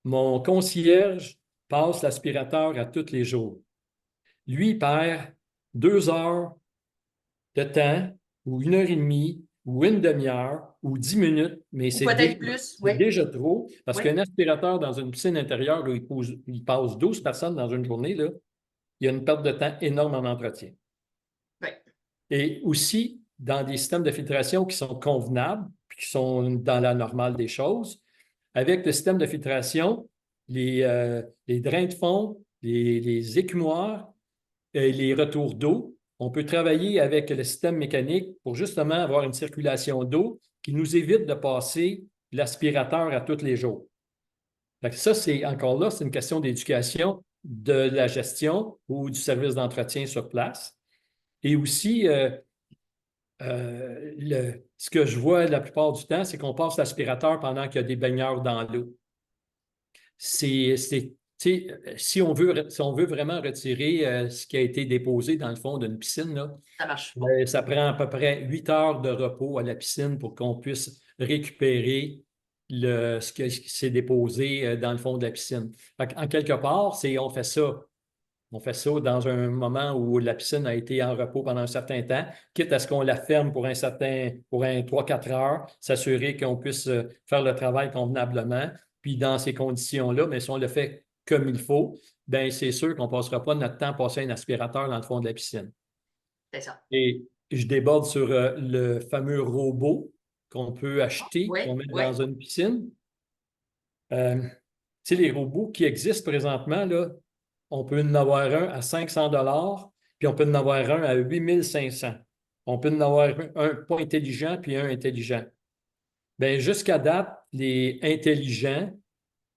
Mon concierge passe l'aspirateur à tous les jours. Lui, il perd 2 heures de temps, ou 1 heure et demie, ou une demi-heure, ou 10 minutes, mais ou c'est déjà, peut-être plus, c'est oui, déjà trop, parce oui, qu'un aspirateur dans une piscine intérieure où il passe 12 personnes dans une journée, là, il y a une perte de temps énorme en entretien. oui. Et aussi, dans des systèmes de filtration qui sont convenables, puis qui sont dans la normale des choses, avec le système de filtration, les drains de fond, les écumoires et les retours d'eau, on peut travailler avec le système mécanique pour justement avoir une circulation d'eau qui nous évite de passer l'aspirateur à tous les jours. Fait que ça, c'est encore là, c'est une question d'éducation de la gestion ou du service d'entretien sur place. Et aussi, ce que je vois la plupart du temps, c'est qu'on passe l'aspirateur pendant qu'il y a des baigneurs dans l'eau. C'est tu sais, si on veut vraiment retirer ce qui a été déposé dans le fond d'une piscine, là, Ça marche pas. ça prend à peu près 8 heures de repos à la piscine pour qu'on puisse récupérer ce qui s'est déposé dans le fond de la piscine. En quelque part, on fait ça. On fait ça dans un moment où la piscine a été en repos pendant un certain temps, quitte à ce qu'on la ferme pour un 3-4 heures, s'assurer qu'on puisse faire le travail convenablement. Puis dans ces conditions-là, mais si on le fait comme il faut, bien, c'est sûr qu'on ne passera pas notre temps à passer un aspirateur dans le fond de la piscine. C'est ça. Et je déborde sur le fameux robot qu'on peut acheter, Oui, qu'on met oui. dans une piscine. Tu sais, les robots qui existent présentement, là, on peut en avoir un à 500 puis on peut en avoir un à 8500. On peut en avoir un pas intelligent puis un intelligent. Bien, jusqu'à date, les intelligents,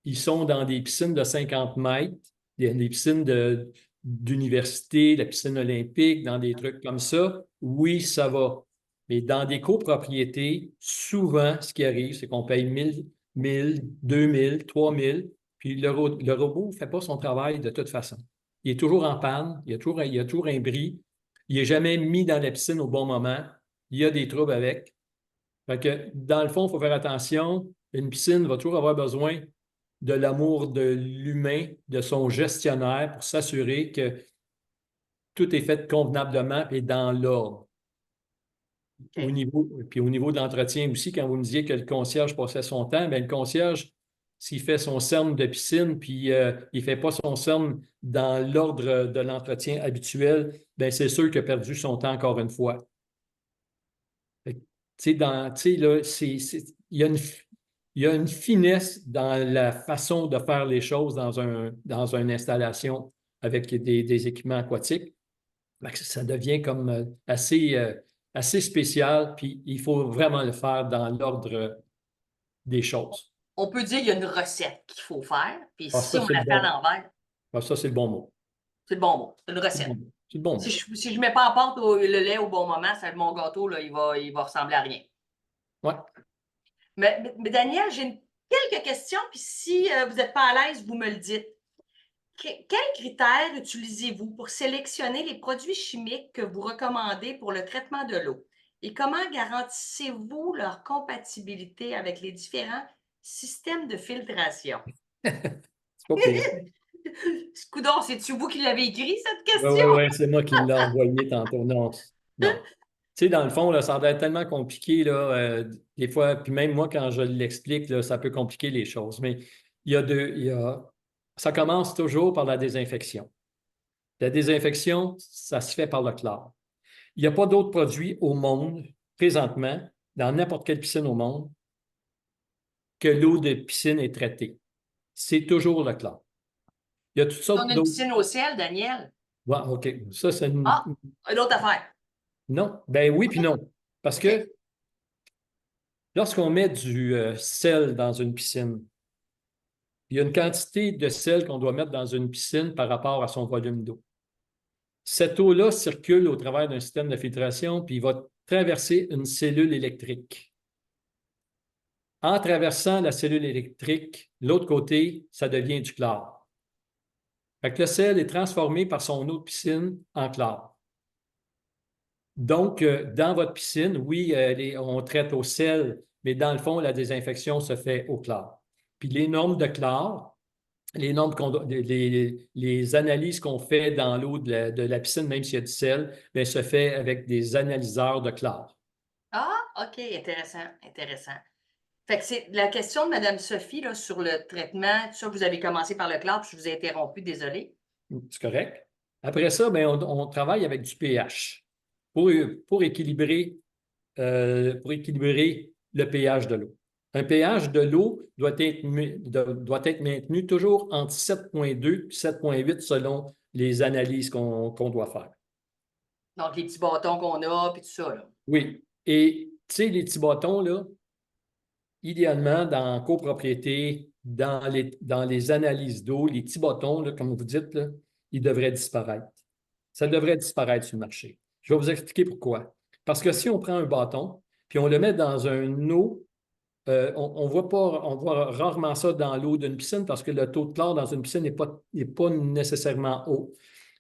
ils sont dans des piscines de 50 mètres, des piscines d'université, la piscine olympique, dans des trucs comme ça. Oui, ça va. Mais dans des copropriétés, souvent, ce qui arrive, c'est qu'on paye 1000, 2000, 3000, puis le robot ne fait pas son travail de toute façon. Il est toujours en panne, il y a toujours un bris, il n'est jamais mis dans la piscine au bon moment, il y a des troubles avec. Fait que, dans le fond, il faut faire attention. Une piscine va toujours avoir besoin de l'amour de l'humain, de son gestionnaire pour s'assurer que tout est fait convenablement et dans l'ordre. OK. Puis au niveau de l'entretien aussi, quand vous me disiez que le concierge passait son temps, bien, le concierge, s'il fait son cerne de piscine, puis il ne fait pas son cerne dans l'ordre de l'entretien habituel, bien, c'est sûr qu'il a perdu son temps encore une fois. Tu sais, là, il y a une finesse dans la façon de faire les choses dans une installation avec des équipements aquatiques. Ça devient comme assez spécial, puis il faut vraiment le faire dans l'ordre des choses. On peut dire qu'il y a une recette qu'il faut faire, puis Ah, si ça, on c'est la le fait à bon. l'envers, Ah, ça, c'est le bon mot. c'est le bon mot. C'est une C'est le recette. bon mot. C'est le bon mot. Si je ne mets pas en pâte le lait au bon moment, mon gâteau, là, il va ressembler à rien. Ouais. Mais Daniel, j'ai quelques questions, puis si vous n'êtes pas à l'aise, vous me le dites. Quels critères utilisez-vous pour sélectionner les produits chimiques que vous recommandez pour le traitement de l'eau? Et comment garantissez-vous leur compatibilité avec les différents systèmes de filtration? C'est pas pire. Coudon, c'est-tu vous qui l'avez écrit, cette question? Oui, c'est moi qui l'ai envoyé tantôt. Non, non. Tu sais, dans le fond, là, ça doit être tellement compliqué, là, des fois, puis même moi, quand je l'explique, là, ça peut compliquer les choses. Mais ça commence toujours par la désinfection. La désinfection, ça se fait par le chlore. Il n'y a pas d'autres produits au monde, présentement, dans n'importe quelle piscine au monde, que l'eau de piscine est traitée. C'est toujours le chlore. Il y a toutes On sortes a une d'eau. piscine au ciel, Daniel. Ouais, OK. Ça, c'est une. Ah, une autre affaire. Non. Ben oui, puis non. Parce OK. que lorsqu'on met du sel dans une piscine, il y a une quantité de sel qu'on doit mettre dans une piscine par rapport à son volume d'eau. Cette eau-là circule au travers d'un système de filtration, puis il va traverser une cellule électrique. En traversant la cellule électrique, l'autre côté, ça devient du chlore. Fait que le sel est transformé par son eau de piscine en chlore. Donc, dans votre piscine, oui, on traite au sel, mais dans le fond, la désinfection se fait au chlore. Puis les normes de chlore, les analyses qu'on fait dans l'eau de la piscine, même s'il y a du sel, bien, se fait avec des analyseurs de chlore. Ah, OK, intéressant, intéressant. Fait que c'est la question de Mme Sophie là, sur le traitement. Tout ça, vous avez commencé par le chlore, puis je vous ai interrompu, désolé. C'est correct. Après ça, bien, on travaille avec du pH pour équilibrer le pH de l'eau. Un pH de l'eau doit être maintenu toujours entre 7,2 et 7,8 selon les analyses qu'on doit faire. Donc, les petits bâtons qu'on a, puis tout ça. Là. Oui. Et tu sais, les petits bâtons, là, idéalement, dans la copropriété, dans les analyses d'eau, les petits bâtons, là, comme vous dites, là, ils devraient disparaître. Ça devrait disparaître sur le marché. Je vais vous expliquer pourquoi. Parce que si on prend un bâton, puis on le met dans une eau on voit rarement ça dans l'eau d'une piscine parce que le taux de chlore dans une piscine n'est pas nécessairement haut.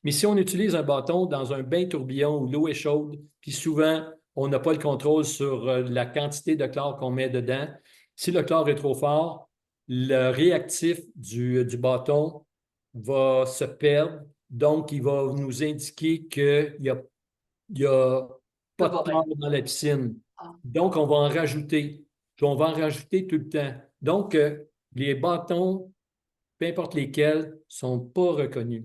Mais si on utilise un bâton dans un bain tourbillon où l'eau est chaude, puis souvent, on n'a pas le contrôle sur la quantité de chlore qu'on met dedans, si le chlore est trop fort, le réactif du bâton va se perdre. Donc, il va nous indiquer qu'il n'y a pas de chlore dans la piscine. Ah. Donc, on va en rajouter. Puis on va en rajouter tout le temps. Donc, les bâtons, peu importe lesquels, ne sont pas reconnus.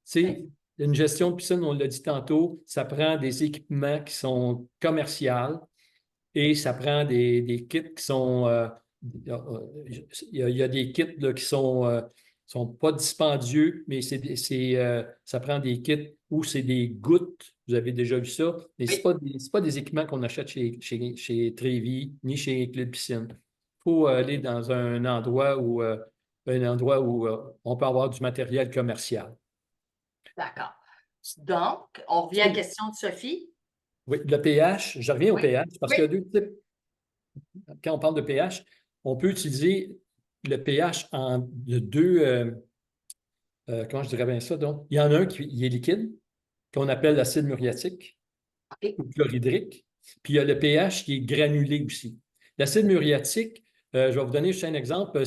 C'est une gestion de piscine, on l'a dit tantôt, ça prend des équipements qui sont commerciaux et ça prend des kits qui sont... il y a des kits là, qui sont pas dispendieux, mais ça prend des kits où c'est des gouttes. Vous avez déjà vu ça, mais ce n'est pas des équipements qu'on achète chez Trévi ni chez Club Piscine. Il faut aller dans un endroit où on peut avoir du matériel commercial. D'accord. Donc, on revient à la question de Sophie. Oui, le pH, je reviens au pH parce Oui. qu'il y a deux types. Quand on parle de pH, on peut utiliser le pH de deux. Comment je dirais bien ça? Donc, il y en a un qui est liquide, qu'on appelle l'acide muriatique ou chlorhydrique. Puis il y a le pH qui est granulé aussi. L'acide muriatique, je vais vous donner juste un exemple.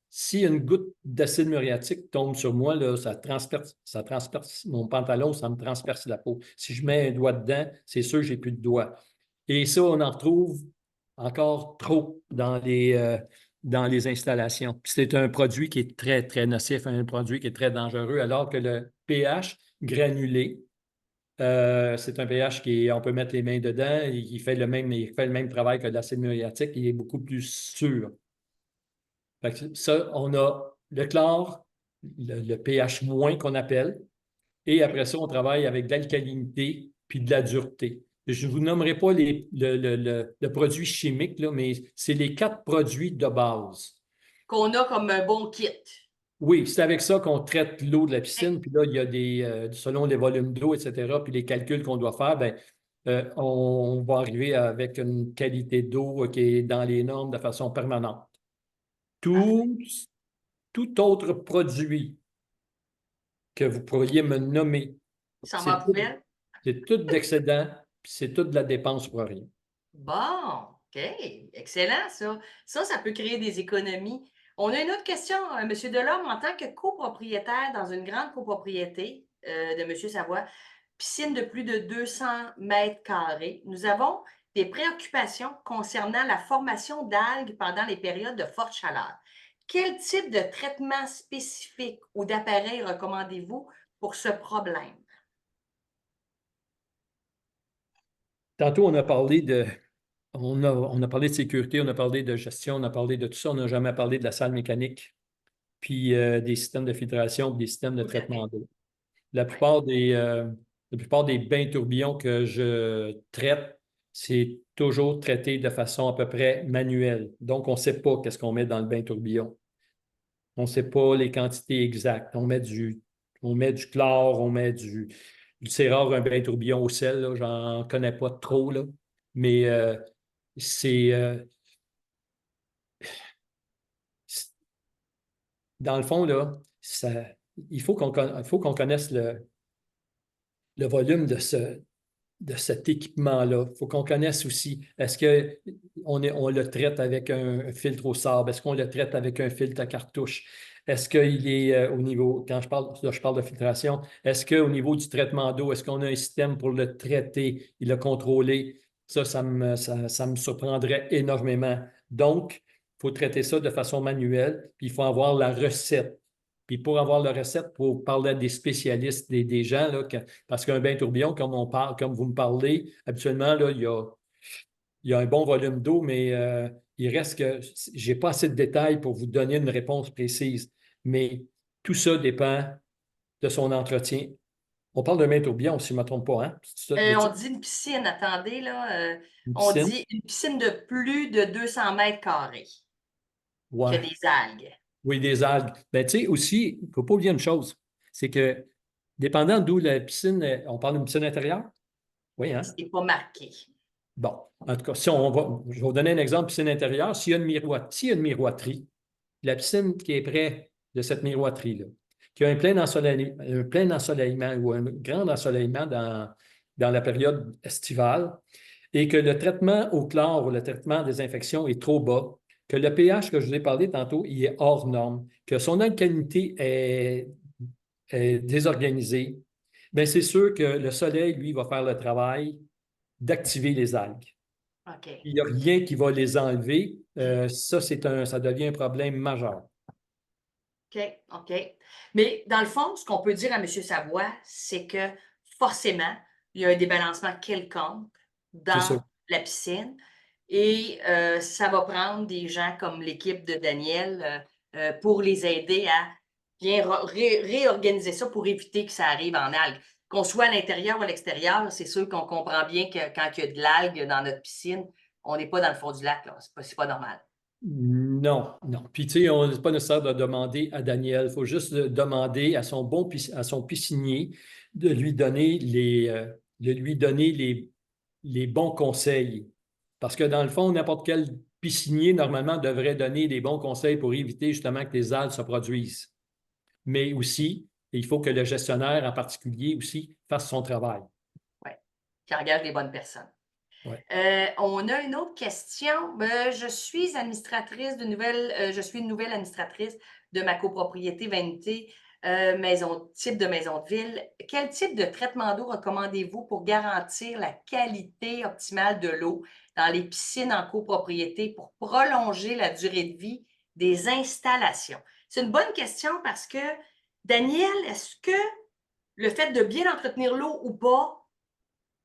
Si une goutte d'acide muriatique tombe sur moi, là, ça transperce mon pantalon, ça me transperce la peau. Si je mets un doigt dedans, c'est sûr que je n'ai plus de doigt. Et ça, on en retrouve encore trop dans les installations. C'est un produit qui est très, très nocif, un produit qui est très dangereux, alors que le pH granulé, c'est un pH on peut mettre les mains dedans et il fait le même travail que l'acide muriatique, il est beaucoup plus sûr. Fait que ça, on a le chlore, le pH moins qu'on appelle, et après ça, on travaille avec de l'alcalinité puis de la dureté. Je ne vous nommerai pas le produit chimique, là, mais c'est les 4 produits de base. Qu'on a comme un bon kit. Oui, c'est avec ça qu'on traite l'eau de la piscine. Puis là, il y a selon les volumes d'eau, etc., puis les calculs qu'on doit faire, bien, on va arriver avec une qualité d'eau qui est dans les normes de façon permanente. Tout autre produit que vous pourriez me nommer, Ça va en poubelle? c'est tout d'excédent, puis c'est toute de la dépense pour rien. Bon, OK. Excellent, ça. Ça peut créer des économies. On a une autre question, M. Delorme. En tant que copropriétaire dans une grande copropriété de M. Savoie, piscine de plus de 200 mètres carrés, nous avons des préoccupations concernant la formation d'algues pendant les périodes de forte chaleur. Quel type de traitement spécifique ou d'appareil recommandez-vous pour ce problème? Tantôt, on a parlé de sécurité, on a parlé de gestion, on a parlé de tout ça. On n'a jamais parlé de la salle mécanique, puis des systèmes de filtration, des systèmes de traitement d'eau. La plupart des bains tourbillons que je traite, c'est toujours traité de façon à peu près manuelle. Donc, on ne sait pas qu'est-ce qu'on met dans le bain tourbillon. On ne sait pas les quantités exactes. On met du chlore, c'est rare un bain tourbillon au sel, là, j'en connais pas trop, là. Mais dans le fond, là, il faut qu'on connaisse le volume de cet équipement-là. Il faut qu'on connaisse aussi, est-ce qu'on le traite avec un filtre au sable? Est-ce qu'on le traite avec un filtre à cartouche? Est-ce qu'il est au niveau, quand je parle de filtration, est-ce qu'au niveau du traitement d'eau, est-ce qu'on a un système pour le traiter et le contrôler? Ça me surprendrait énormément. Donc, il faut traiter ça de façon manuelle, puis il faut avoir la recette. Puis pour avoir la recette, pour parler à des spécialistes, des gens, là, parce qu'un bain tourbillon, comme vous me parlez, habituellement, là, il y a un bon volume d'eau, mais il reste que je n'ai pas assez de détails pour vous donner une réponse précise. Mais tout ça dépend de son entretien. On parle d'un bain tourbillon, si je ne me trompe pas, hein? On dit une piscine, attendez, là. On piscine? dit une piscine de plus de 200 mètres carrés. Ouais. Qui a des algues. Oui, des algues. Ben, tu sais, aussi, il ne faut pas oublier une chose, c'est que, dépendant d'où la piscine, on parle d'une piscine intérieure? Oui, hein? C'est pas marqué. Bon, en tout cas, je vais vous donner un exemple, piscine intérieure. S'il y a une miroiterie, la piscine qui est près de cette miroiterie-là, qui a un plein ensoleillement ou un grand ensoleillement dans la période estivale, et que le traitement au chlore ou le traitement des infections est trop bas, que le pH que je vous ai parlé tantôt, il est hors norme, que son alcalinité est désorganisée, bien, c'est sûr que le soleil, lui, va faire le travail d'activer les algues. OK. Il n'y a rien qui va les enlever. Ça devient un problème majeur. OK, OK. Mais dans le fond, ce qu'on peut dire à M. Savoie, c'est que forcément, il y a un débalancement quelconque C'est sûr. dans la piscine et ça va prendre des gens comme l'équipe de Daniel pour les aider à bien réorganiser ça pour éviter que ça arrive en algues. Qu'on soit à l'intérieur ou à l'extérieur, c'est sûr qu'on comprend bien que quand il y a de l'algue dans notre piscine, on n'est pas dans le fond du lac, là. C'est pas normal. Non, non. Puis, tu sais, on n'est pas nécessaire de demander à Daniel. Il faut juste demander à à son piscinier de lui donner les bons conseils. Parce que dans le fond, n'importe quel piscinier, normalement, devrait donner des bons conseils pour éviter justement que les algues se produisent. Mais aussi, il faut que le gestionnaire en particulier aussi fasse son travail. Oui, qui engage les bonnes personnes. Ouais. On a une autre question. Je suis je suis une nouvelle administratrice de ma copropriété Vanité, type de maison de ville. Quel type de traitement d'eau recommandez-vous pour garantir la qualité optimale de l'eau dans les piscines en copropriété pour prolonger la durée de vie des installations? C'est une bonne question parce que, Daniel, est-ce que le fait de bien entretenir l'eau ou pas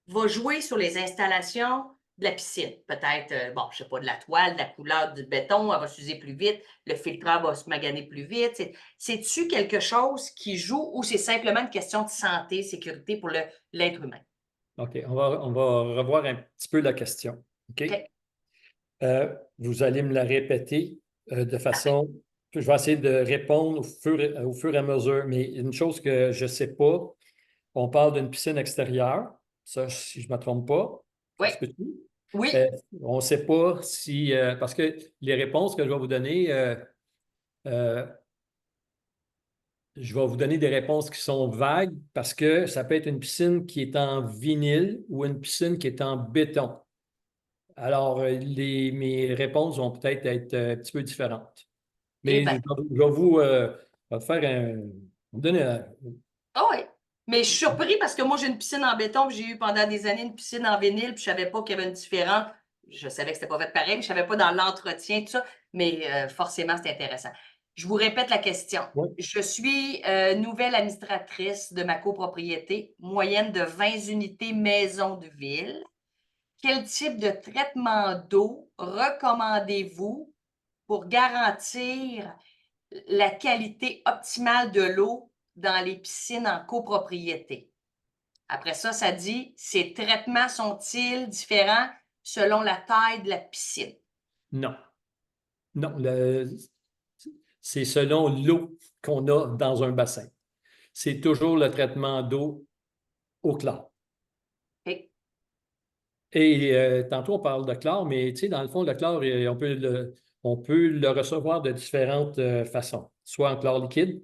va jouer sur les installations de la piscine? Peut-être, je ne sais pas, de la toile, de la couleur du béton, elle va s'user plus vite, le filtreur va se maganer plus vite. C'est-tu quelque chose qui joue ou c'est simplement une question de santé, sécurité pour l'être humain? OK, on va revoir un petit peu la question. OK? OK. Vous allez me la répéter de façon. Je vais essayer de répondre au fur et à mesure, mais une chose que je ne sais pas, on parle d'une piscine extérieure, ça, si je ne me trompe pas. Oui. Ça se peut-tu? Oui. On ne sait pas si. Parce que les réponses que je vais vous donner, je vais vous donner des réponses qui sont vagues parce que ça peut être une piscine qui est en vinyle ou une piscine qui est en béton. Alors, mes réponses vont peut-être être un petit peu différentes. Eh Mais bien, je vais vous faire vous donner ah oui. Mais je suis surpris parce que moi, j'ai une piscine en béton, puis j'ai eu pendant des années une piscine en vinyle, puis je ne savais pas qu'il y avait une différence. Je savais que ce n'était pas fait pareil, mais je ne savais pas dans l'entretien, tout ça. Mais forcément, c'est intéressant. Je vous répète la question. Ouais. Je suis nouvelle administratrice de ma copropriété, moyenne de 20 unités maison de ville. Quel type de traitement d'eau recommandez-vous pour garantir la qualité optimale de l'eau dans les piscines en copropriété? Après ça, ça dit, ces traitements sont-ils différents selon la taille de la piscine? Non. Non, c'est selon l'eau qu'on a dans un bassin. C'est toujours le traitement d'eau au chlore. OK. Et tantôt, on parle de chlore, mais tu sais, dans le fond, le chlore, on peut le recevoir de différentes façons. Soit en chlore liquide,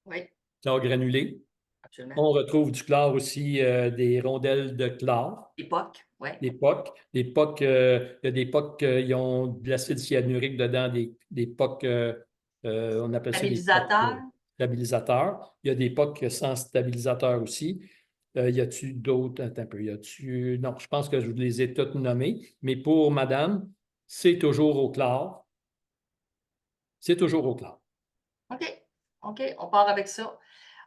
Oui, chlore granulé. absolument. On retrouve du chlore aussi, des rondelles de chlore, Époque, oui. des POC. Il y a des POC qui ont de l'acide cyanurique dedans, des POC, on appelle ça des POC Stabilisateur. stabilisateurs. Il y a des POC sans stabilisateur aussi. Y a-tu d'autres? Attends un peu. Non, je pense que je vous les ai toutes nommées. Mais pour madame, c'est toujours au chlore. C'est toujours au chlore. OK. OK, on part avec ça.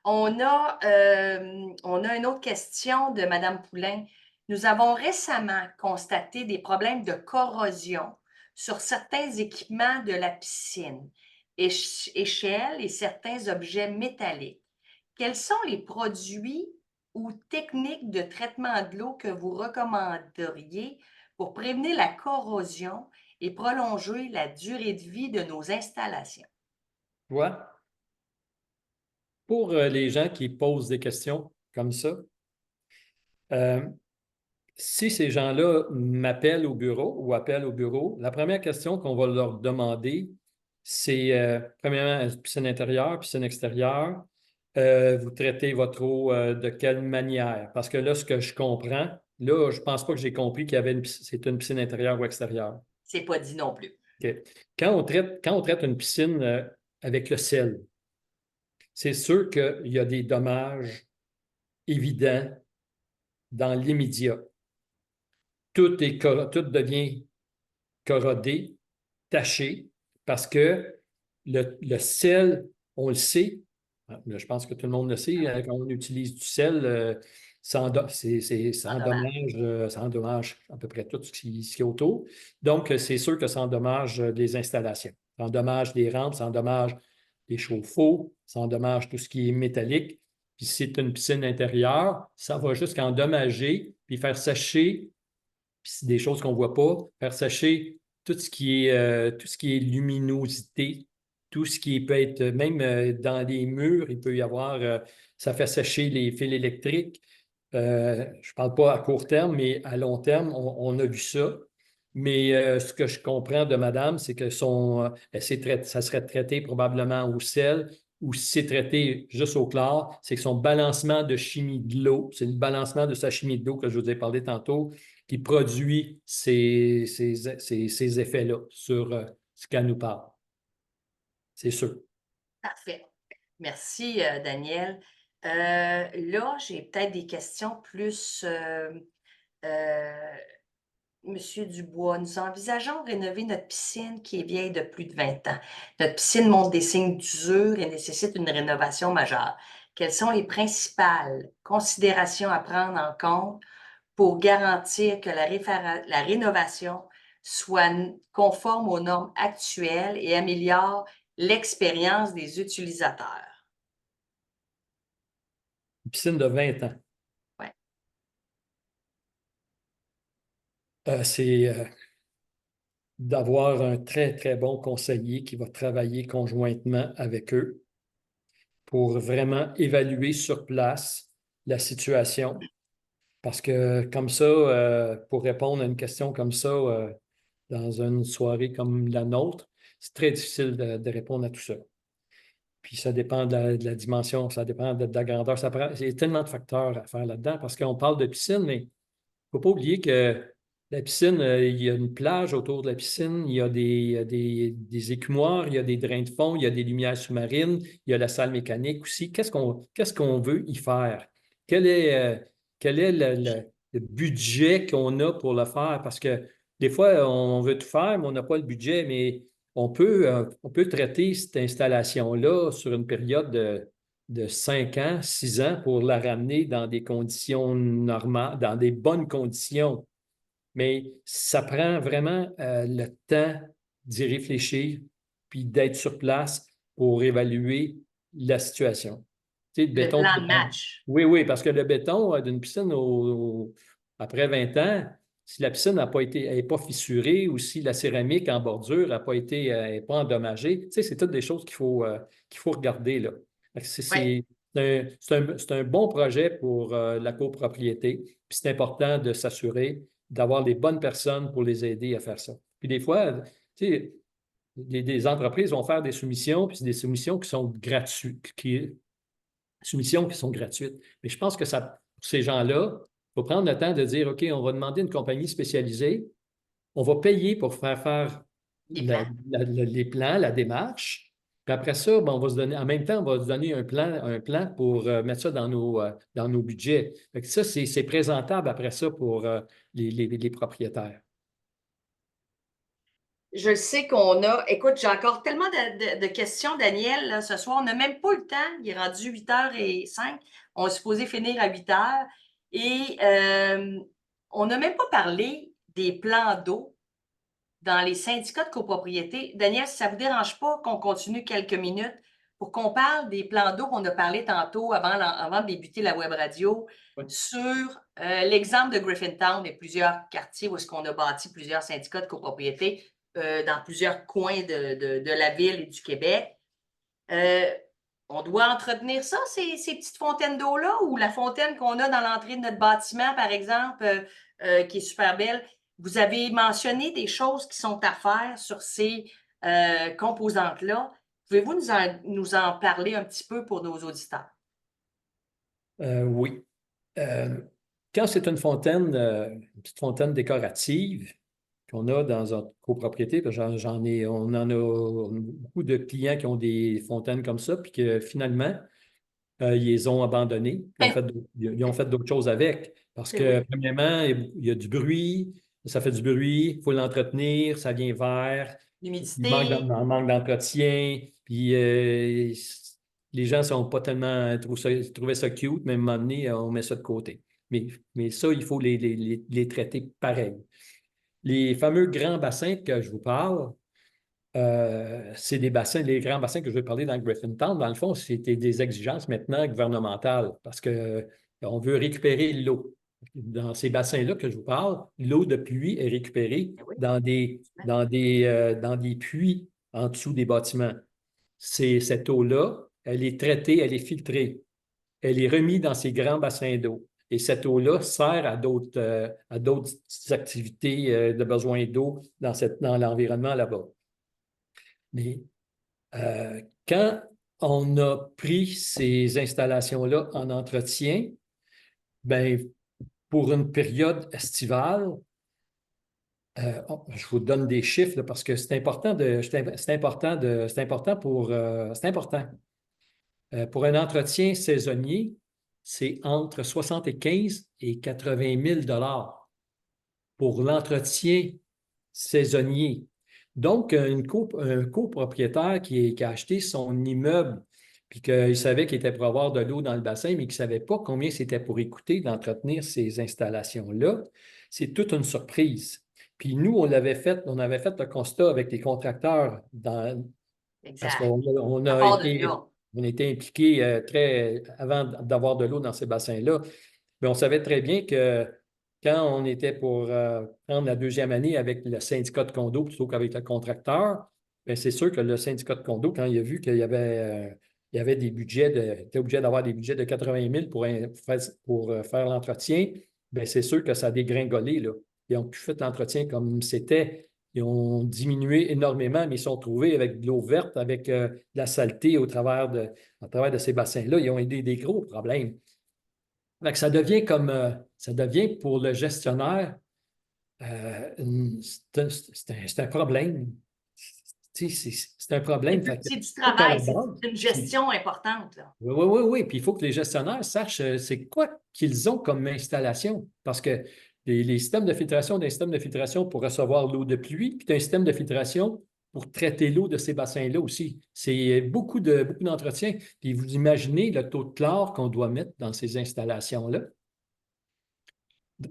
On a une autre question de Mme Poulain. Nous avons récemment constaté des problèmes de corrosion sur certains équipements de la piscine, échelles et certains objets métalliques. Quels sont les produits ou techniques de traitement de l'eau que vous recommanderiez pour prévenir la corrosion et prolonger la durée de vie de nos installations? Ouais. Pour les gens qui posent des questions comme ça, si ces gens-là m'appellent au bureau ou appellent au bureau, la première question qu'on va leur demander, c'est premièrement, piscine intérieure, piscine extérieure. Vous traitez votre eau de quelle manière? Parce que là, ce que je comprends, là, je ne pense pas que j'ai compris qu'il y avait c'est une piscine intérieure ou extérieure. C'est pas dit non plus. OK. Quand on traite une piscine avec le sel, c'est sûr qu'il y a des dommages évidents dans l'immédiat. Tout devient corrodé, taché, parce que le sel, on le sait, je pense que tout le monde le sait, quand on utilise du sel, ça endommage à peu près tout ce qui est autour. Donc, c'est sûr que ça endommage les installations. Ça endommage les rampes, ça endommage les chauffe-eau, ça endommage tout ce qui est métallique. Puis si c'est une piscine intérieure, ça va jusqu'à endommager puis faire sécher, puis c'est des choses qu'on ne voit pas, faire sécher tout ce qui est luminosité, tout ce qui peut être, même dans les murs, il peut y avoir, ça fait sécher les fils électriques. Je ne parle pas à court terme, mais à long terme, on a vu ça. Mais ce que je comprends de madame, c'est que ça serait traité probablement au sel, ou si c'est traité juste au chlore, c'est que son balancement de chimie de l'eau, c'est le balancement de sa chimie de l'eau que je vous ai parlé tantôt, qui produit ces effets-là sur ce qu'elle nous parle. C'est sûr. Parfait. Merci, Daniel. Là, j'ai peut-être des questions plus. Monsieur Dubois, nous envisageons de rénover notre piscine qui est vieille de plus de 20 ans. Notre piscine montre des signes d'usure et nécessite une rénovation majeure. Quelles sont les principales considérations à prendre en compte pour garantir que la rénovation soit conforme aux normes actuelles et améliore l'expérience des utilisateurs? Une piscine de 20 ans. Ouais. C'est d'avoir un très, très bon conseiller qui va travailler conjointement avec eux pour vraiment évaluer sur place la situation. Parce que comme ça, pour répondre à une question comme ça, dans une soirée comme la nôtre, c'est très difficile de répondre à tout ça. Puis ça dépend de la dimension, ça dépend de la grandeur. Il y a tellement de facteurs à faire là-dedans parce qu'on parle de piscine, mais il ne faut pas oublier que la piscine, il y a une plage autour de la piscine, il y a des écumoires, il y a des drains de fond, il y a des lumières sous-marines, il y a la salle mécanique aussi. Qu'est-ce qu'on veut y faire? Quel est le budget qu'on a pour le faire? Parce que des fois, on veut tout faire, mais on n'a pas le budget, mais on peut traiter cette installation-là sur une période de 5 ans, 6 ans pour la ramener dans des conditions normales, dans des bonnes conditions. Mais ça prend vraiment le temps d'y réfléchir puis d'être sur place pour évaluer la situation. Tu sais, Le béton, plan de match. oui, parce que le béton d'une piscine après 20 ans, si la piscine n'a pas été, elle n'est pas fissurée ou si la céramique en bordure n'a pas été, n'est pas endommagée, tu sais, c'est toutes des choses qu'il faut regarder là. C'est un bon projet pour la copropriété. Puis c'est important de s'assurer d'avoir les bonnes personnes pour les aider à faire ça. Puis des fois, tu sais, des entreprises vont faire des soumissions, puis c'est des soumissions qui sont gratuites, soumissions qui sont gratuites. Mais je pense que ça, pour ces gens-là, il faut prendre le temps de dire, OK, on va demander à une compagnie spécialisée, on va payer pour faire les plans, la démarche. Puis après ça, ben, on va se donner, en même temps, on va se donner un plan pour mettre ça dans nos budgets. Fait que ça, c'est présentable après ça pour les propriétaires. Je sais qu'on a. Écoute, j'ai encore tellement de questions, Daniel, là, ce soir. On n'a même pas le temps. Il est rendu 8h05. On est supposé finir à 8h. Et on n'a même pas parlé des plans d'eau dans les syndicats de copropriété. Daniel, si ça ne vous dérange pas qu'on continue quelques minutes pour qu'on parle des plans d'eau qu'on a parlé tantôt avant de débuter la web radio, Oui. sur l'exemple de Griffintown et plusieurs quartiers où est-ce qu'on a bâti plusieurs syndicats de copropriété dans plusieurs coins de la ville et du Québec. On doit entretenir ça, ces petites fontaines d'eau-là, ou la fontaine qu'on a dans l'entrée de notre bâtiment, par exemple, qui est super belle. Vous avez mentionné des choses qui sont à faire sur ces composantes-là. Pouvez-vous nous en parler un petit peu pour nos auditeurs? Oui. Quand c'est une petite fontaine décorative qu'on a dans notre copropriété, parce que on en a beaucoup de clients qui ont des fontaines comme ça, puis que finalement, ils les ont abandonnées, ils ont fait d'autres choses avec. Parce que, Oui. premièrement, il y a du bruit, ça fait du bruit, il faut l'entretenir, ça vient vert, il L'humidité. manque d'entretien, puis les gens ne sont pas tellement trouvaient ça cute, mais à un moment donné, on met ça de côté. Mais ça, il faut les traiter pareil. Les fameux grands bassins que je vous parle, c'est des bassins, les grands bassins que je vais parler dans Griffintown, dans le fond, c'était des exigences maintenant gouvernementales parce qu'on veut récupérer l'eau. Dans ces bassins-là que je vous parle, l'eau de pluie est récupérée Oui. dans des puits en dessous des bâtiments. Cette eau-là, elle est traitée, elle est filtrée. Elle est remise dans ces grands bassins d'eau. Et cette eau-là sert à d'autres activités de besoin d'eau dans l'environnement là-bas. Mais quand on a pris ces installations-là en entretien, ben, pour une période estivale, je vous donne des chiffres là, parce que c'est important c'est important c'est important. Pour un entretien saisonnier, c'est entre 75 et 80 000 pour l'entretien saisonnier. Donc, un copropriétaire qui a acheté son immeuble, puis qu'il savait qu'il était pour avoir de l'eau dans le bassin, mais qui ne savait pas combien c'était pour coûter d'entretenir ces installations-là, c'est toute une surprise. Puis nous, on avait fait le constat avec les contracteurs parce Exact. qu'on À a part de été, là. on était impliqués avant d'avoir de l'eau dans ces bassins-là. Mais on savait très bien que quand on était pour prendre la deuxième année avec le syndicat de condo plutôt qu'avec le contracteur, bien, c'est sûr que le syndicat de condo, quand il a vu il y avait des budgets, il était obligé d'avoir des budgets de 80 000 pour faire l'entretien, bien, c'est sûr que ça a dégringolé, là. Ils ont plus fait l'entretien comme c'était. Ils ont diminué énormément, mais ils se sont retrouvés avec de l'eau verte, avec de la saleté à travers de ces bassins-là. Ils ont eu des gros problèmes. Fait que ça devient pour le gestionnaire, c'est un problème. Tu sais, c'est un problème. Fait que, C'est du faut qu'à la travail, c'est base, une gestion importante, là. oui, oui, oui, oui. Puis il faut que les gestionnaires sachent c'est quoi qu'ils ont comme installation. Parce que les systèmes de filtration, des systèmes de filtration pour recevoir l'eau de pluie, puis tu as un système de filtration pour traiter l'eau de ces bassins-là aussi. C'est beaucoup d'entretien. Puis vous imaginez le taux de chlore qu'on doit mettre dans ces installations-là.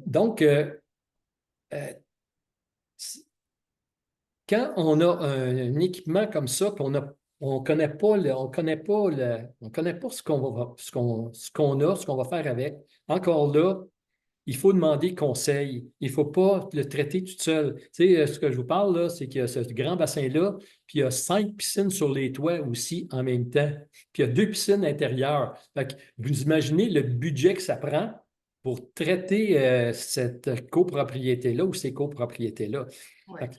Donc, euh, quand on a un équipement comme ça, on connaît pas on connaît pas ce qu'on va faire avec. Encore là, il faut demander conseil. Il ne faut pas le traiter tout seul. Tu sais, ce que je vous parle, là, c'est qu'il y a ce grand bassin-là, puis il y a 5 piscines sur les toits aussi en même temps. Puis il y a 2 piscines intérieures. Fait que vous imaginez le budget que ça prend pour traiter cette copropriété-là ou ces copropriétés-là. Ouais. Fait que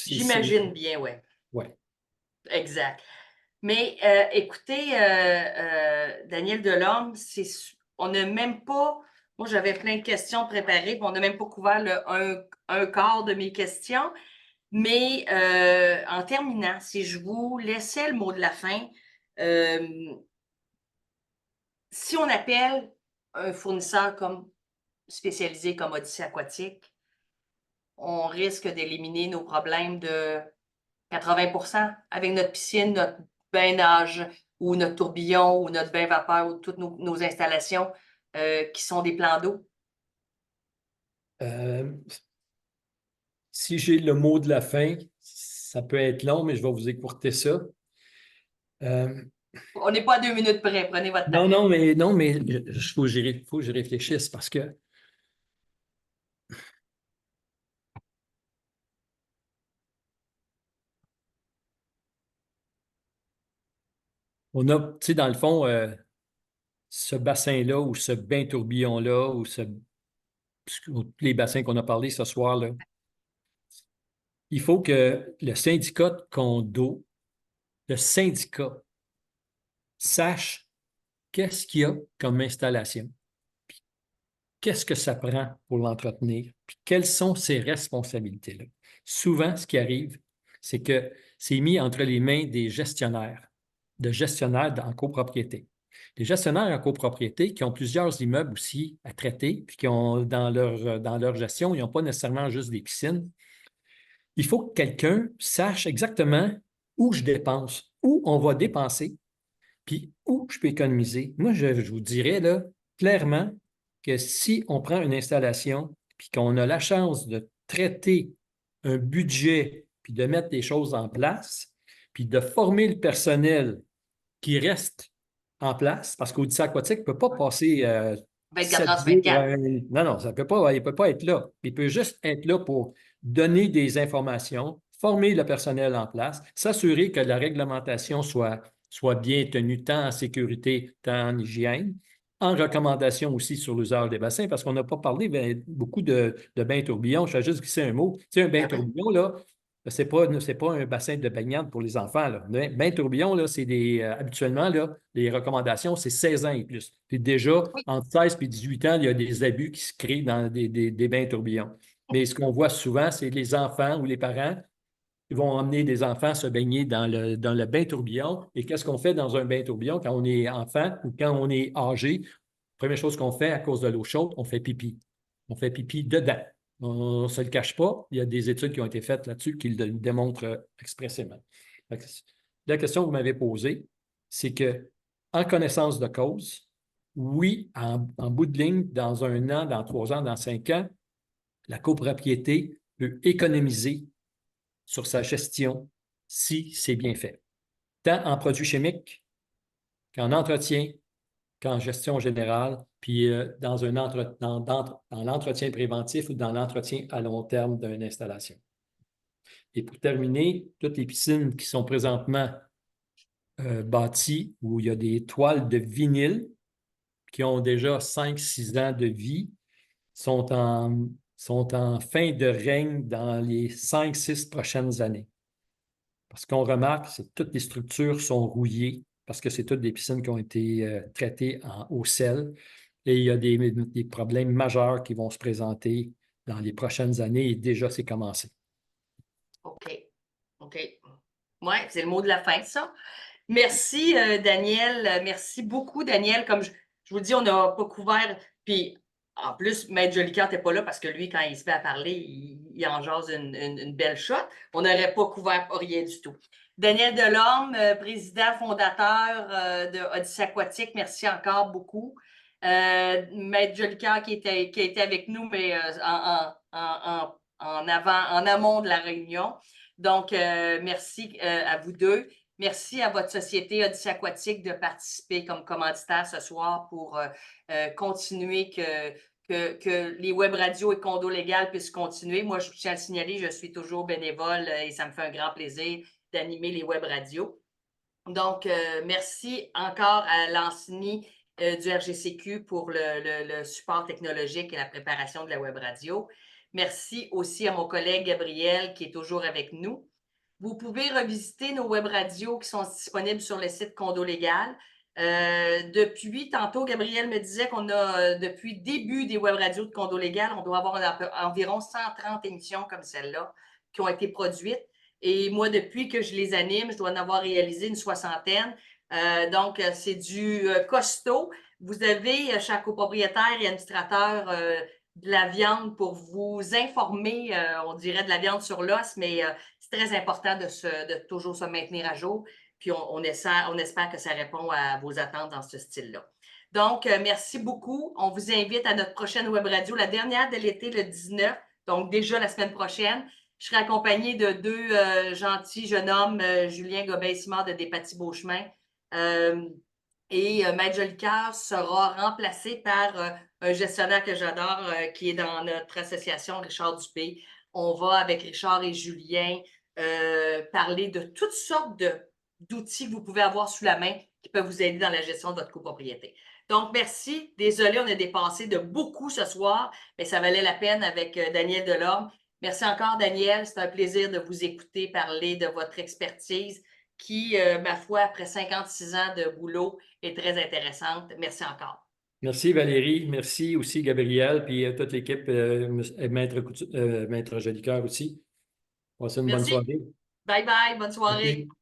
J'imagine bien, oui. Ouais. Exact. Mais écoutez, Daniel Delorme, on n'a même pas. Moi, j'avais plein de questions préparées, puis on n'a même pas couvert un quart de mes questions. Mais en terminant, si je vous laissais le mot de la fin, si on appelle un fournisseur comme spécialisé comme Odyssée Aquatique, on risque d'éliminer nos problèmes de 80 avec notre piscine, notre bain nage ou notre tourbillon ou notre bain vapeur ou toutes nos installations qui sont des plans d'eau. Si j'ai le mot de la fin, ça peut être long, mais je vais vous écourter ça. On n'est pas à 2 minutes près, prenez votre temps. Non, mais il faut que j'y réfléchisse parce que on a, tu sais, dans le fond, ce bassin-là ou ce bain tourbillon-là ou tous les bassins qu'on a parlé ce soir, là, il faut que le syndicat de condo, le syndicat, sache qu'est-ce qu'il y a comme installation, puis qu'est-ce que ça prend pour l'entretenir, puis quelles sont ses responsabilités-là. Souvent, ce qui arrive, c'est que c'est mis entre les mains des gestionnaires, en copropriété. Les gestionnaires en copropriété qui ont plusieurs immeubles aussi à traiter, puis qui ont dans leur gestion, ils n'ont pas nécessairement juste des piscines. Il faut que quelqu'un sache exactement où je dépense, où on va dépenser, puis où je peux économiser. Moi, je vous dirais là, clairement que si on prend une installation, puis qu'on a la chance de traiter un budget, puis de mettre des choses en place, puis de former le personnel qui reste en place, parce qu'Odyssée Aquatique ne peut pas passer 24 heures sur 7 jours. 24. Non, non, ça il ne peut pas être là. Il peut juste être là pour donner des informations, former le personnel en place, s'assurer que la réglementation soit bien tenue tant en sécurité, tant en hygiène, en recommandation aussi sur l'usage des bassins, parce qu'on n'a pas parlé beaucoup de bains tourbillons. Je vais juste glisser un mot. Tu sais, un bain tourbillon, là, c'est pas un bassin de baignade pour les enfants. Là. Un bain tourbillon, là, c'est habituellement, là, les recommandations, c'est 16 ans et plus. Puis déjà, entre 16 et 18 ans, il y a des abus qui se créent dans des bains tourbillons. Mais ce qu'on voit souvent, c'est les enfants ou les parents ils vont emmener des enfants se baigner dans le bain tourbillon. Et qu'est-ce qu'on fait dans un bain tourbillon quand on est enfant ou quand on est âgé? Première chose qu'on fait à cause de l'eau chaude, on fait pipi. On fait pipi dedans. On ne se le cache pas. Il y a des études qui ont été faites là-dessus qui le démontrent expressément. La question que vous m'avez posée, c'est que, en connaissance de cause, oui, en bout de ligne, dans 1 an, dans 3 ans, dans 5 ans, la copropriété peut économiser sur sa gestion si c'est bien fait, tant en produits chimiques qu'en entretien, qu'en gestion générale, puis dans l'entretien préventif ou dans l'entretien à long terme d'une installation. Et pour terminer, toutes les piscines qui sont présentement bâties où il y a des toiles de vinyle qui ont déjà 5-6 ans de vie sont en fin de règne dans les 5-6 prochaines années. Parce qu'on remarque, c'est que toutes les structures sont rouillées parce que c'est toutes des piscines qui ont été traitées au sel. Et il y a des problèmes majeurs qui vont se présenter dans les prochaines années et déjà, c'est commencé. OK. OK. Oui, c'est le mot de la fin, ça. Merci, Daniel. Merci beaucoup, Daniel. Comme je vous dis, on n'a pas couvert. Puis, en plus, Maître Jolicoeur n'était pas là parce que lui, quand il se met à parler, il en jase une belle shot. On n'aurait pas couvert rien du tout. Daniel Delorme, président fondateur de Odyssée Aquatique, merci encore beaucoup. Maître Jolicoeur qui a été avec nous, mais en amont de la réunion. Donc, merci à vous deux. Merci à votre société Odyssée Aquatique de participer comme commanditaire ce soir pour continuer que les web radios et condos légales puissent continuer. Moi, je tiens à le signaler, je suis toujours bénévole et ça me fait un grand plaisir d'animer les web radios. Donc, merci encore à l'ANSNI du RGCQ pour le support technologique et la préparation de la web radio. Merci aussi à mon collègue Gabriel qui est toujours avec nous. Vous pouvez revisiter nos web radios qui sont disponibles sur le site Condo Légal. Depuis, tantôt, Gabriel me disait qu'on a, depuis le début des web radios de Condo Légal, on doit avoir environ 130 émissions comme celle-là qui ont été produites. Et moi, depuis que je les anime, je dois en avoir réalisé une 60aine. Donc, c'est du costaud. Vous avez, chaque copropriétaire et administrateur, de la viande pour vous informer, on dirait de la viande sur l'os, mais c'est très important de toujours se maintenir à jour. Puis on espère que ça répond à vos attentes dans ce style-là. Donc, merci beaucoup. On vous invite à notre prochaine web radio, la dernière de l'été, le 19, donc déjà la semaine prochaine. Je serai accompagnée de 2 gentils jeunes hommes, Julien Gobin-Simard de Despatie-Beauchemin. Et Maître Jolicoeur sera remplacé par un gestionnaire que j'adore qui est dans notre association, Richard Dupé. On va, avec Richard et Julien, parler de toutes sortes d'outils que vous pouvez avoir sous la main qui peuvent vous aider dans la gestion de votre copropriété. Donc, merci. Désolée, on a dépassé de beaucoup ce soir, mais ça valait la peine avec Daniel Delorme. Merci encore, Daniel. C'est un plaisir de vous écouter parler de votre expertise qui, ma foi, après 56 ans de boulot, est très intéressante. Merci encore. Merci Valérie, merci aussi Gabriel, puis toute l'équipe, Maître Jolicoeur aussi. Passez une bonne Merci. soirée. Bye bye. Bonne soirée. Ok.